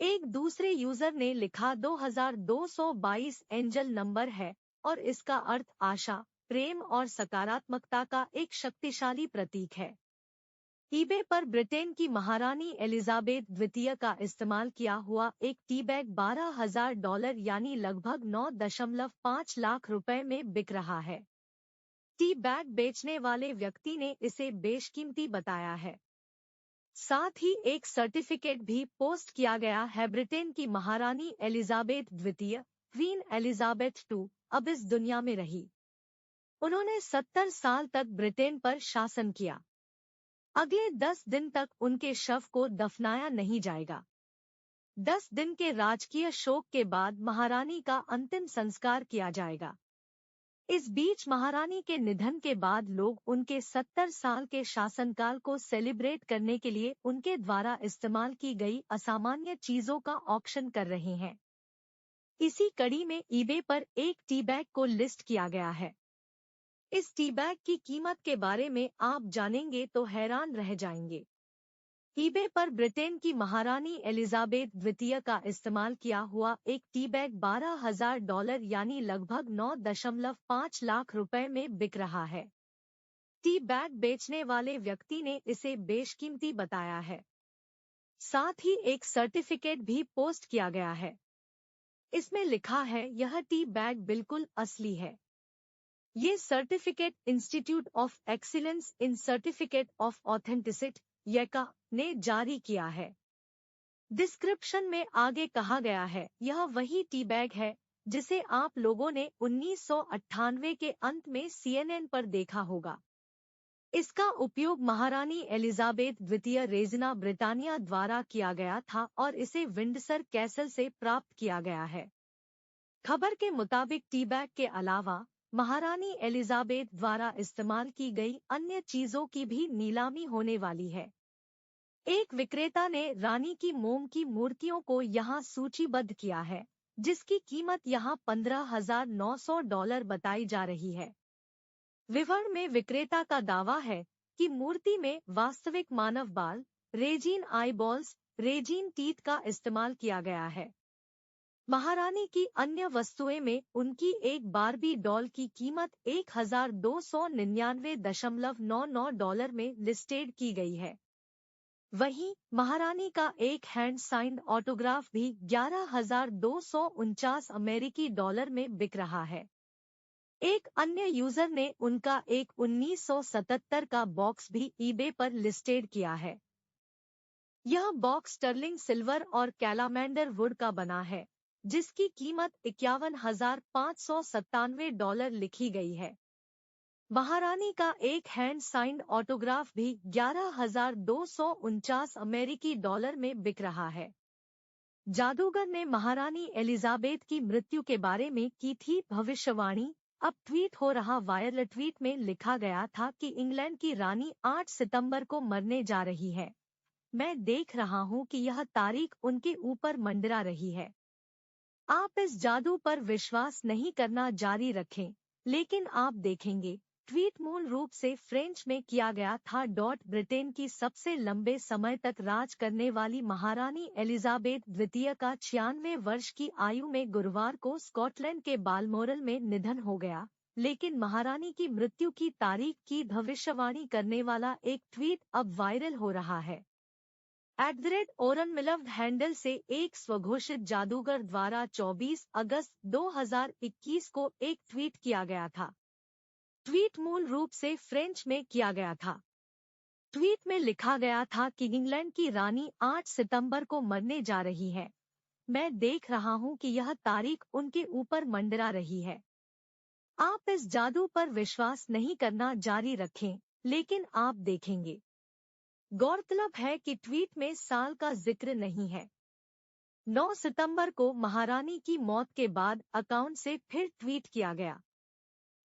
S1: एक दूसरे यूजर ने लिखा, 2222 एंजल नंबर है और इसका अर्थ आशा, प्रेम और सकारात्मकता का एक शक्तिशाली प्रतीक है। ईबे पर ब्रिटेन की महारानी एलिजाबेथ द्वितीय का इस्तेमाल किया हुआ एक टी बैग $12,000 यानी लगभग 9.5 लाख रुपए में बिक रहा है। टी बैग बेचने वाले व्यक्ति ने इसे बेशकीमती बताया है। साथ ही एक सर्टिफिकेट भी पोस्ट किया गया है। ब्रिटेन की महारानी एलिजाबेथ द्वितीय, क्वीन एलिजाबेथ II, अब इस दुनिया में रही। उन्होंने 70 साल तक ब्रिटेन पर शासन किया। अगले 10 दिन तक उनके शव को दफनाया नहीं जाएगा। 10 दिन के राजकीय शोक के बाद महारानी का अंतिम संस्कार किया जाएगा। इस बीच महारानी के निधन के बाद लोग उनके 70 साल के शासनकाल को सेलिब्रेट करने के लिए उनके द्वारा इस्तेमाल की गई असामान्य चीजों का ऑक्शन कर रहे हैं। इसी कड़ी में ईबे पर एक टी बैग को लिस्ट किया गया है। इस टी बैग की कीमत के बारे में आप जानेंगे तो हैरान रह जाएंगे। ईबे पर ब्रिटेन की महारानी एलिजाबेथ द्वितीय का इस्तेमाल किया हुआ एक टी बैग $12,000 यानी लगभग 9.5 लाख रुपए में बिक रहा है। टी बैग बेचने वाले व्यक्ति ने इसे बेशकीमती बताया है। साथ ही एक सर्टिफिकेट भी पोस्ट किया गया है। इसमें लिखा है, यह टी बैग बिल्कुल असली है। ये certificate institute of excellence in certificate of authenticity (YECA) ने जारी किया है। डिस्क्रिप्शन में आगे कहा गया है, यह वही टी बैग है जिसे आप लोगों ने 1998 के अंत में CNN पर देखा होगा। इसका उपयोग महारानी एलिजाबेथ द्वितीय रेजिना ब्रिटानिया द्वारा किया गया था और इसे विंडसर कैसल से प्राप्त किया गया है। खबर के मुताबिक टी बैग के अलावा महारानी एलिजाबेथ द्वारा इस्तेमाल की गई अन्य चीजों की भी नीलामी होने वाली है। एक विक्रेता ने रानी की मोम की मूर्तियों को यहाँ सूचीबद्ध किया है, जिसकी कीमत यहाँ $15,900 बताई जा रही है। विवरण में विक्रेता का दावा है कि मूर्ति में वास्तविक मानव बाल, रेजिन आईबॉल्स, रेजिन टीथ का इस्तेमाल किया गया है। महारानी की अन्य वस्तुएं में उनकी एक बारबी डॉल की कीमत $1,299.99 में लिस्टेड की गई है। वहीं महारानी का एक हैंड साइंड ऑटोग्राफ भी $11,249 में बिक रहा है। एक अन्य यूजर ने उनका एक 1977 का बॉक्स भी ईबे पर लिस्टेड किया है। यह बॉक्स स्टर्लिंग सिल्वर और कैलामेंडर वुड का बना है, जिसकी कीमत $51,597 लिखी गई है। महारानी का एक हैंड साइंड ऑटोग्राफ भी $11,249 में बिक रहा है। जादूगर ने महारानी एलिजाबेथ की मृत्यु के बारे में की थी भविष्यवाणी। अब ट्वीट हो रहा वायरल। ट्वीट में लिखा गया था कि इंग्लैंड की रानी 8 सितंबर को मरने जा रही है। मैं देख रहा हूं कि यह तारीख उनके ऊपर मंडरा रही है। आप इस जादू पर विश्वास नहीं करना जारी रखें, लेकिन आप देखेंगे। ट्वीट मूल रूप से फ्रेंच में किया गया था। ब्रिटेन की सबसे लंबे समय तक राज करने वाली महारानी एलिजाबेथ द्वितीय का 96 वर्ष की आयु में गुरुवार को स्कॉटलैंड के बालमोरल में निधन हो गया, लेकिन महारानी की मृत्यु की तारीख की भविष्यवाणी करने वाला एक ट्वीट अब वायरल हो रहा है। @ओरन मिलव्ड हैंडल से एक स्वघोषित जादूगर द्वारा 24 अगस्त 2021 को एक ट्वीट किया गया था। ट्वीट मूल रूप से फ्रेंच में किया गया था। ट्वीट में लिखा गया था कि इंग्लैंड की रानी 8 सितंबर को मरने जा रही है। मैं देख रहा हूं कि यह तारीख उनके ऊपर मंडरा रही है। आप इस जादू पर विश्वास नहीं करना जारी रखें, लेकिन आप देखेंगे। गौरतलब है कि ट्वीट में साल का जिक्र नहीं है। 9 सितंबर को महारानी की मौत के बाद अकाउंट से फिर ट्वीट किया गया।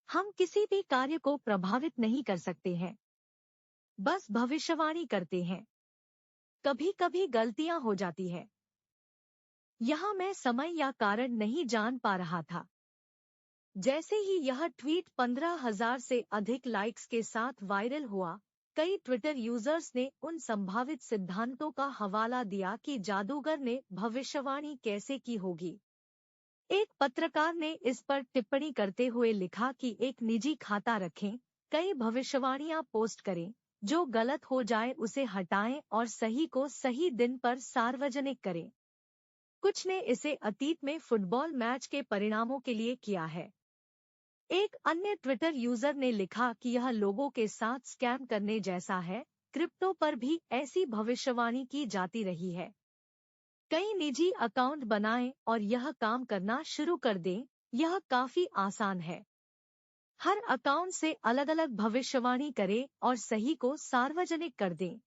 S1: हम किसी भी कार्य को प्रभावित नहीं कर सकते हैं, बस भविष्यवाणी करते हैं। कभी कभी गलतियां हो जाती है। यहाँ मैं समय या कारण नहीं जान पा रहा था। जैसे ही यह ट्वीट 15,000 से अधिक लाइक्स के साथ वायरल हुआ, कई ट्विटर यूजर्स ने उन संभावित सिद्धांतों का हवाला दिया कि जादूगर ने भविष्यवाणी कैसे की होगी। एक पत्रकार ने इस पर टिप्पणी करते हुए लिखा कि एक निजी खाता रखें, कई भविष्यवाणियां पोस्ट करें, जो गलत हो जाए उसे हटाएं और सही को सही दिन पर सार्वजनिक करें। कुछ ने इसे अतीत में फुटबॉल मैच के परिणामों के लिए किया है। एक अन्य ट्विटर यूजर ने लिखा कि यह लोगों के साथ स्कैम करने जैसा है, क्रिप्टो पर भी ऐसी भविष्यवाणी की जाती रही है। कई निजी अकाउंट बनाएं और यह काम करना शुरू कर दें, यह काफी आसान है। हर अकाउंट से अलग अलग भविष्यवाणी करें और सही को सार्वजनिक कर दें।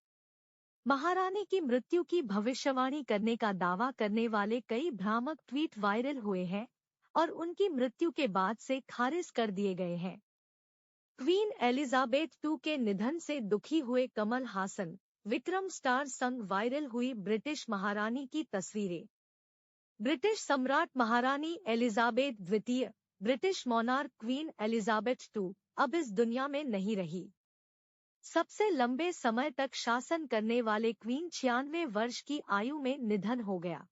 S1: महारानी की मृत्यु की भविष्यवाणी करने का दावा करने वाले कई भ्रामक ट्वीट वायरल हुए हैं और उनकी मृत्यु के बाद से खारिज कर दिए गए हैं। क्वीन एलिजाबेथ II के निधन से दुखी हुए कमल हासन, विक्रम स्टार संग वायरल हुई ब्रिटिश महारानी की तस्वीरें। ब्रिटिश सम्राट महारानी एलिजाबेथ द्वितीय, British monarch queen Elizabeth II अब इस दुनिया में नहीं रही। सबसे लंबे समय तक शासन करने वाले क्वीन 96 वर्ष की आयु में निधन हो गया।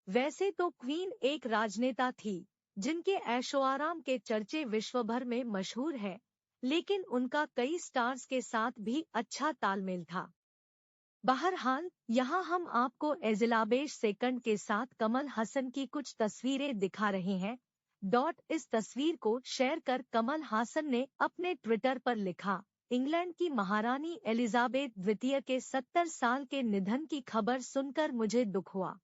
S1: वैसे तो क्वीन एक राजनेता थी, जिनके ऐशोआराम के चर्चे विश्व भर में मशहूर है, लेकिन उनका कई स्टार्स के साथ भी अच्छा तालमेल था। बहरहाल, यहाँ हम आपको एलिजाबेथ II के साथ कमल हसन की कुछ तस्वीरें दिखा रहे हैं। इस तस्वीर को शेयर कर कमल हासन ने अपने ट्विटर पर लिखा, इंग्लैंड की महारानी एलिजाबेथ द्वितीय के 70 साल के निधन की खबर सुनकर मुझे दुख हुआ।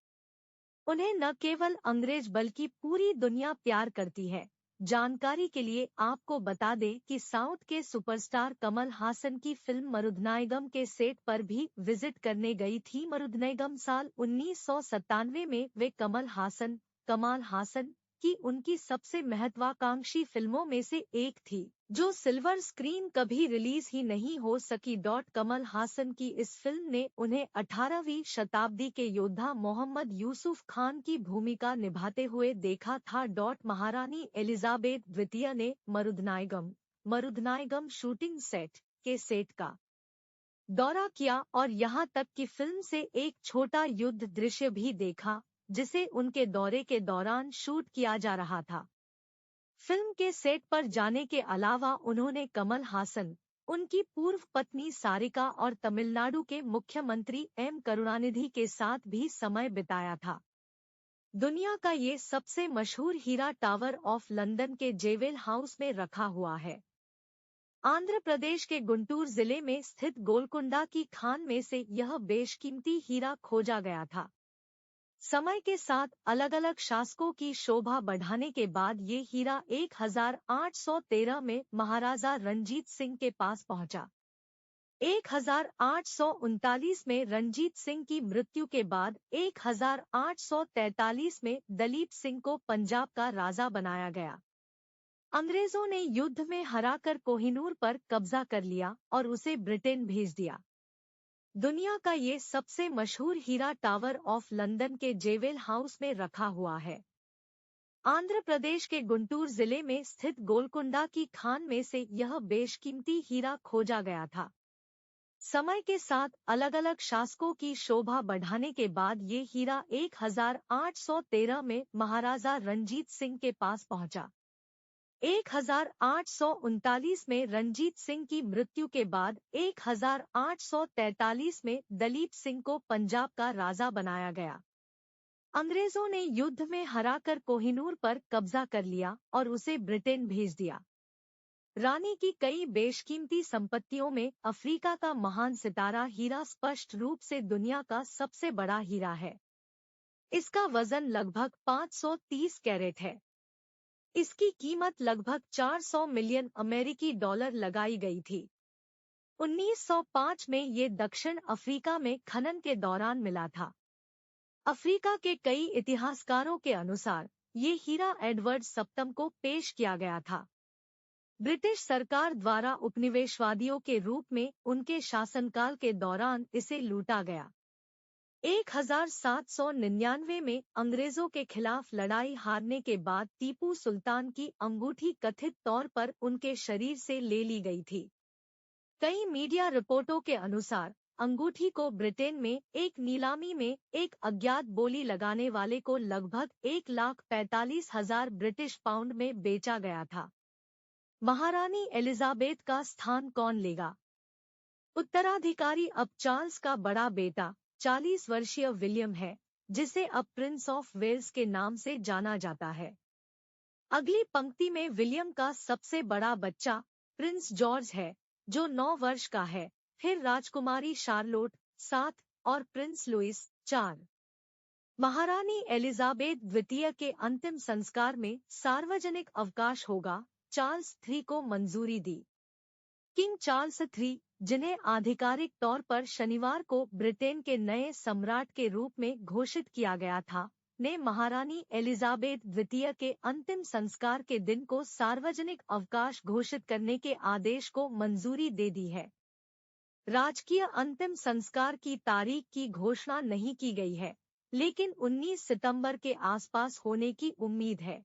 S1: उन्हें न केवल अंग्रेज बल्कि पूरी दुनिया प्यार करती है। जानकारी के लिए आपको बता दें कि साउथ के सुपरस्टार कमल हासन की फिल्म मरुधनायगम के सेट पर भी विजिट करने गई थी। मरुधनायगम साल 1997 में वे कमाल हासन की उनकी सबसे महत्वाकांक्षी फिल्मों में से एक थी, जो सिल्वर स्क्रीन कभी रिलीज ही नहीं हो सकी। कमल हासन की इस फिल्म ने उन्हें 18वीं शताब्दी के योद्धा मोहम्मद यूसुफ खान की भूमिका निभाते हुए देखा था। महारानी एलिजाबेथ द्वितीय ने मरुधनायगम शूटिंग सेट का दौरा किया और यहाँ तक कि फिल्म से एक छोटा युद्ध दृश्य भी देखा, जिसे उनके दौरे के दौरान शूट किया जा रहा था। फिल्म के सेट पर जाने के अलावा उन्होंने कमल हासन, उनकी पूर्व पत्नी सारिका और तमिलनाडु के मुख्यमंत्री एम करुणानिधि के साथ भी समय बिताया था। दुनिया का ये सबसे मशहूर हीरा टावर ऑफ लंदन के जेवेल हाउस में रखा हुआ है। आंध्र प्रदेश के गुंटूर जिले में स्थित गोलकुंडा की खान में से यह बेशकीमती हीरा खोजा गया था। समय के साथ अलग अलग शासकों की शोभा बढ़ाने के बाद ये हीरा 1813 में महाराजा रणजीत सिंह के पास पहुंचा। 1839 में रणजीत सिंह की मृत्यु के बाद 1843 में दलीप सिंह को पंजाब का राजा बनाया गया। अंग्रेजों ने युद्ध में हराकर कोहिनूर पर कब्जा कर लिया और उसे ब्रिटेन भेज दिया। दुनिया का ये सबसे मशहूर हीरा टावर ऑफ लंदन के जेवेल हाउस में रखा हुआ है। आंध्र प्रदेश के गुंटूर जिले में स्थित गोलकुंडा की खान में से यह बेशकीमती हीरा खोजा गया था। समय के साथ अलग अलग शासकों की शोभा बढ़ाने के बाद ये हीरा 1813 में महाराजा रणजीत सिंह के पास पहुंचा। 1839 में रणजीत सिंह की मृत्यु के बाद 1843 में दलीप सिंह को पंजाब का राजा बनाया गया। अंग्रेजों ने युद्ध में हराकर कोहिनूर पर कब्जा कर लिया और उसे ब्रिटेन भेज दिया। रानी की कई बेशकीमती संपत्तियों में अफ्रीका का महान सितारा हीरा स्पष्ट रूप से दुनिया का सबसे बड़ा हीरा है। इसका वजन लगभग 530 कैरेट है। इसकी कीमत लगभग 400 मिलियन अमेरिकी डॉलर लगाई गई थी। 1905 में ये दक्षिण अफ्रीका में खनन के दौरान मिला था। अफ्रीका के कई इतिहासकारों के अनुसार ये हीरा एडवर्ड सप्तम को पेश किया गया था। ब्रिटिश सरकार द्वारा उपनिवेशवादियों के रूप में उनके शासनकाल के दौरान इसे लूटा गया। 1799 में अंग्रेजों के खिलाफ लड़ाई हारने के बाद टीपू सुल्तान की अंगूठी कथित तौर पर उनके शरीर से ले ली गई थी। कई मीडिया रिपोर्टों के अनुसार अंगूठी को ब्रिटेन में एक नीलामी में एक अज्ञात बोली लगाने वाले को लगभग 1,45,000 ब्रिटिश पाउंड में बेचा गया था। महारानी एलिजाबेथ का स्थान कौन लेगा? उत्तराधिकारी अब चार्ल्स का बड़ा बेटा 40 वर्षीय विलियम है, जिसे अब प्रिंस ऑफ वेल्स के नाम से जाना जाता है। अगली पंक्ति में विलियम का सबसे बड़ा बच्चा प्रिंस जॉर्ज है, जो 9 वर्ष का है, फिर राजकुमारी शार्लोट 7 और प्रिंस लुइस 4। महारानी एलिजाबेथ द्वितीय के अंतिम संस्कार में सार्वजनिक अवकाश होगा। चार्ल्स III को मंजूरी दी। किंग चार्ल्स III, जिन्हें आधिकारिक तौर पर शनिवार को ब्रिटेन के नए सम्राट के रूप में घोषित किया गया था, ने महारानी एलिजाबेथ द्वितीय के अंतिम संस्कार के दिन को सार्वजनिक अवकाश घोषित करने के आदेश को मंजूरी दे दी है। राजकीय अंतिम संस्कार की तारीख की घोषणा नहीं की गई है, लेकिन 19 सितंबर के आसपास होने की उम्मीद है।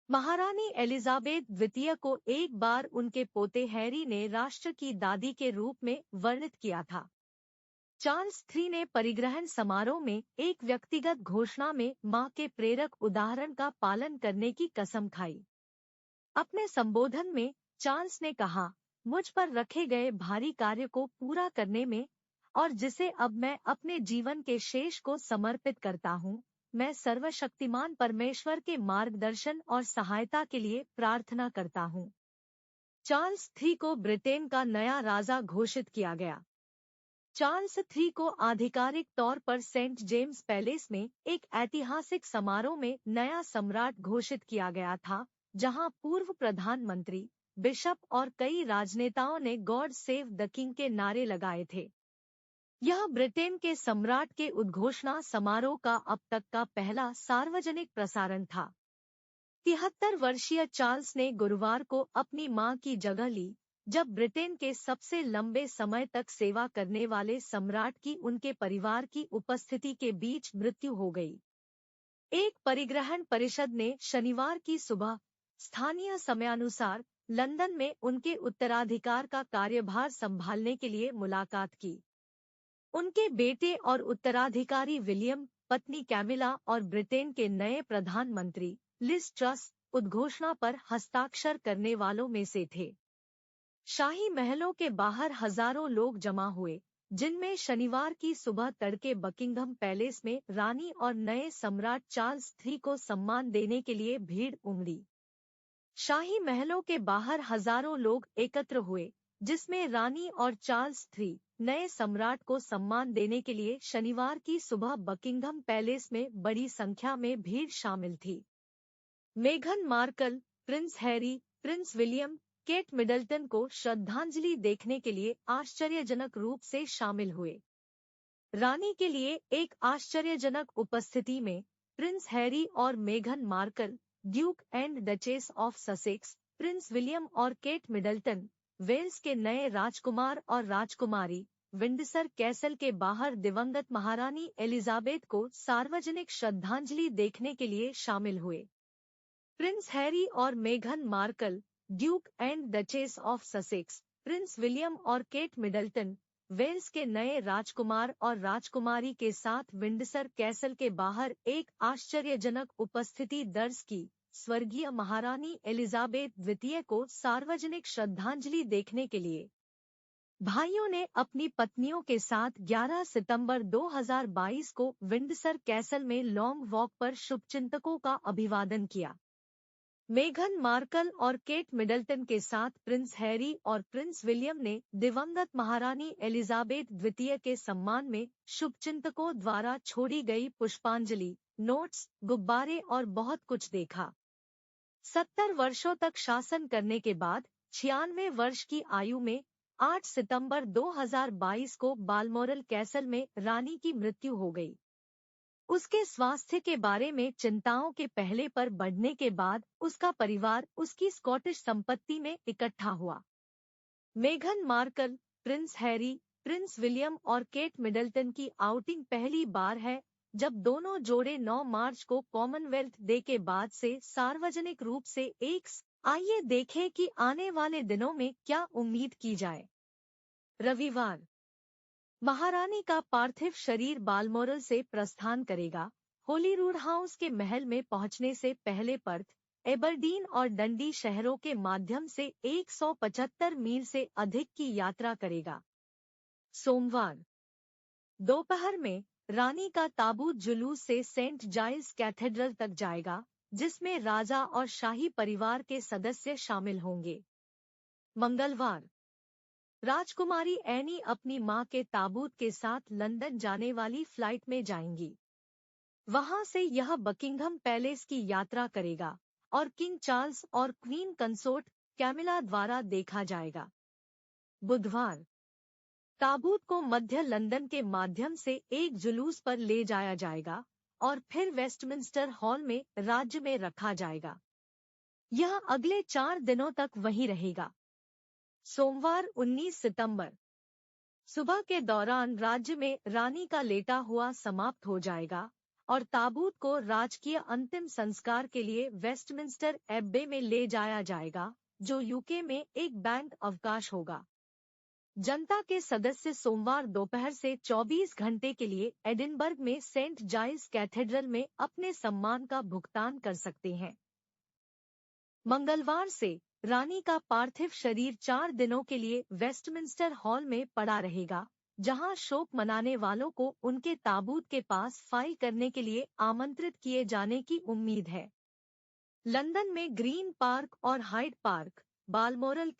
S1: महारानी एलिजाबेथ द्वितीय को एक बार उनके पोते हैरी ने राष्ट्र की दादी के रूप में वर्णित किया था। चार्ल्स III ने परिग्रहण समारोह में एक व्यक्तिगत घोषणा में मां के प्रेरक उदाहरण का पालन करने की कसम खाई। अपने संबोधन में चार्ल्स ने कहा, मुझ पर रखे गए भारी कार्य को पूरा करने में, और जिसे अब मैं अपने जीवन के शेष को समर्पित करता हूँ, मैं सर्वशक्तिमान परमेश्वर के मार्गदर्शन और सहायता के लिए प्रार्थना करता हूँ। चार्ल्स III को ब्रिटेन का नया राजा घोषित किया गया। चार्ल्स III को आधिकारिक तौर पर सेंट जेम्स पैलेस में एक ऐतिहासिक समारोह में नया सम्राट घोषित किया गया था, जहां पूर्व प्रधानमंत्री, बिशप और कई राजनेताओं ने गॉड सेव द किंग के नारे लगाए थे। यह ब्रिटेन के सम्राट के उद्घोषणा समारोह का अब तक का पहला सार्वजनिक प्रसारण था। 73 वर्षीय चार्ल्स ने गुरुवार को अपनी मां की जगह ली, जब ब्रिटेन के सबसे लंबे समय तक सेवा करने वाले सम्राट की उनके परिवार की उपस्थिति के बीच मृत्यु हो गई। एक परिग्रहण परिषद ने शनिवार की सुबह स्थानीय समयानुसार लंदन में उनके उत्तराधिकार का कार्यभार संभालने के लिए मुलाकात की। उनके बेटे और उत्तराधिकारी विलियम, पत्नी कैमिला और ब्रिटेन के नए प्रधानमंत्री लिज ट्रस उद्घोषणा पर हस्ताक्षर करने वालों में से थे। शाही महलों के बाहर हजारों लोग जमा हुए, जिनमें शनिवार की सुबह तड़के बकिंघम पैलेस में रानी और नए सम्राट चार्ल्स III को सम्मान देने के लिए भीड़ उमड़ी। शाही महलों के बाहर हजारों लोग एकत्र हुए, जिसमें रानी और चार्ल्स III, नए सम्राट को सम्मान देने के लिए शनिवार की सुबह बकिंघम पैलेस में बड़ी संख्या में भीड़ शामिल थी। मेघन Markle, prince Harry, prince William, Kate Middleton को श्रद्धांजलि देखने के लिए आश्चर्यजनक रूप से शामिल हुए। रानी के लिए एक आश्चर्यजनक उपस्थिति में प्रिंस हैरी और मेघन Markle, duke and duchess of Sussex, prince William और केट मिडल्टन, वेल्स के नए राजकुमार और राजकुमारी, विंडसर कैसल के बाहर दिवंगत महारानी एलिजाबेथ को सार्वजनिक श्रद्धांजलि देखने के लिए शामिल हुए। प्रिंस हैरी और मेघन Markle, duke and duchess of Sussex, prince William और केट मिडल्टन, वेल्स के नए राजकुमार और राजकुमारी के साथ विंडसर कैसल के बाहर एक आश्चर्यजनक उपस्थिति दर्ज की स्वर्गीय महारानी एलिजाबेथ द्वितीय को सार्वजनिक श्रद्धांजलि देखने के लिए। भाइयों ने अपनी पत्नियों के साथ 11 सितंबर 2022 को विंडसर कैसल में लॉन्ग वॉक पर शुभचिंतकों का अभिवादन किया। मेघन मार्कल और केट मिडल्टन के साथ प्रिंस हैरी और प्रिंस विलियम ने दिवंगत महारानी एलिजाबेथ द्वितीय के सम्मान में शुभचिंतकों द्वारा छोड़ी गई पुष्पांजलि, नोट्स, गुब्बारे और बहुत कुछ देखा। 70 वर्षों तक शासन करने के बाद 96 वर्ष की आयु में 8 सितंबर 2022 को बालमोरल कैसल में रानी की मृत्यु हो गई। उसके स्वास्थ्य के बारे में चिंताओं के पहले पर बढ़ने के बाद उसका परिवार उसकी स्कॉटिश संपत्ति में इकट्ठा हुआ। मेघन Markle, prince Harry, prince William और केट मिडल्टन की आउटिंग पहली बार है जब दोनों जोड़े 9 मार्च को कॉमनवेल्थ डे के बाद से सार्वजनिक रूप से एक। आइए देखें कि आने वाले दिनों में क्या उम्मीद की जाए। रविवार, महारानी का पार्थिव शरीर बालमोरल से प्रस्थान करेगा। होलीरूड हाउस के महल में पहुंचने से पहले पर्थ, एबरडीन और डंडी शहरों के माध्यम से 175 मील से अधिक की यात्रा करेगा। सोमवार, दोपहर में रानी का ताबूत जुलूस से सेंट जाइल्स कैथेड्रल तक जाएगा, जिसमें राजा और शाही परिवार के सदस्य शामिल होंगे। मंगलवार, राजकुमारी एनी अपनी मां के ताबूत के साथ लंदन जाने वाली फ्लाइट में जाएंगी। वहां से यह बकिंघम पैलेस की यात्रा करेगा और किंग चार्ल्स और क्वीन कंसोर्ट कैमिला द्वारा देखा जाएगा। बुधवार, ताबूत को मध्य लंदन के माध्यम से एक जुलूस पर ले जाया जाएगा और फिर वेस्टमिंस्टर हॉल में राज्य में रखा जाएगा। यह अगले 4 दिनों तक वहीं रहेगा। सोमवार 19 सितंबर, सुबह के दौरान राज्य में रानी का लेटा हुआ समाप्त हो जाएगा और ताबूत को राजकीय अंतिम संस्कार के लिए वेस्टमिंस्टर एब्बे में ले जाया जाएगा, जो यूके में एक बैंक अवकाश होगा। जनता के सदस्य सोमवार दोपहर से 24 घंटे के लिए एडिनबर्ग में सेंट जाइल्स कैथेड्रल में अपने सम्मान का भुगतान कर सकते हैं। मंगलवार से रानी का पार्थिव शरीर 4 दिनों के लिए वेस्टमिंस्टर हॉल में पड़ा रहेगा, जहां शोक मनाने वालों को उनके ताबूत के पास फाइल करने के लिए आमंत्रित किए जाने की उम्मीद है। लंदन में ग्रीन पार्क और हाइड पार्क, बालमोरल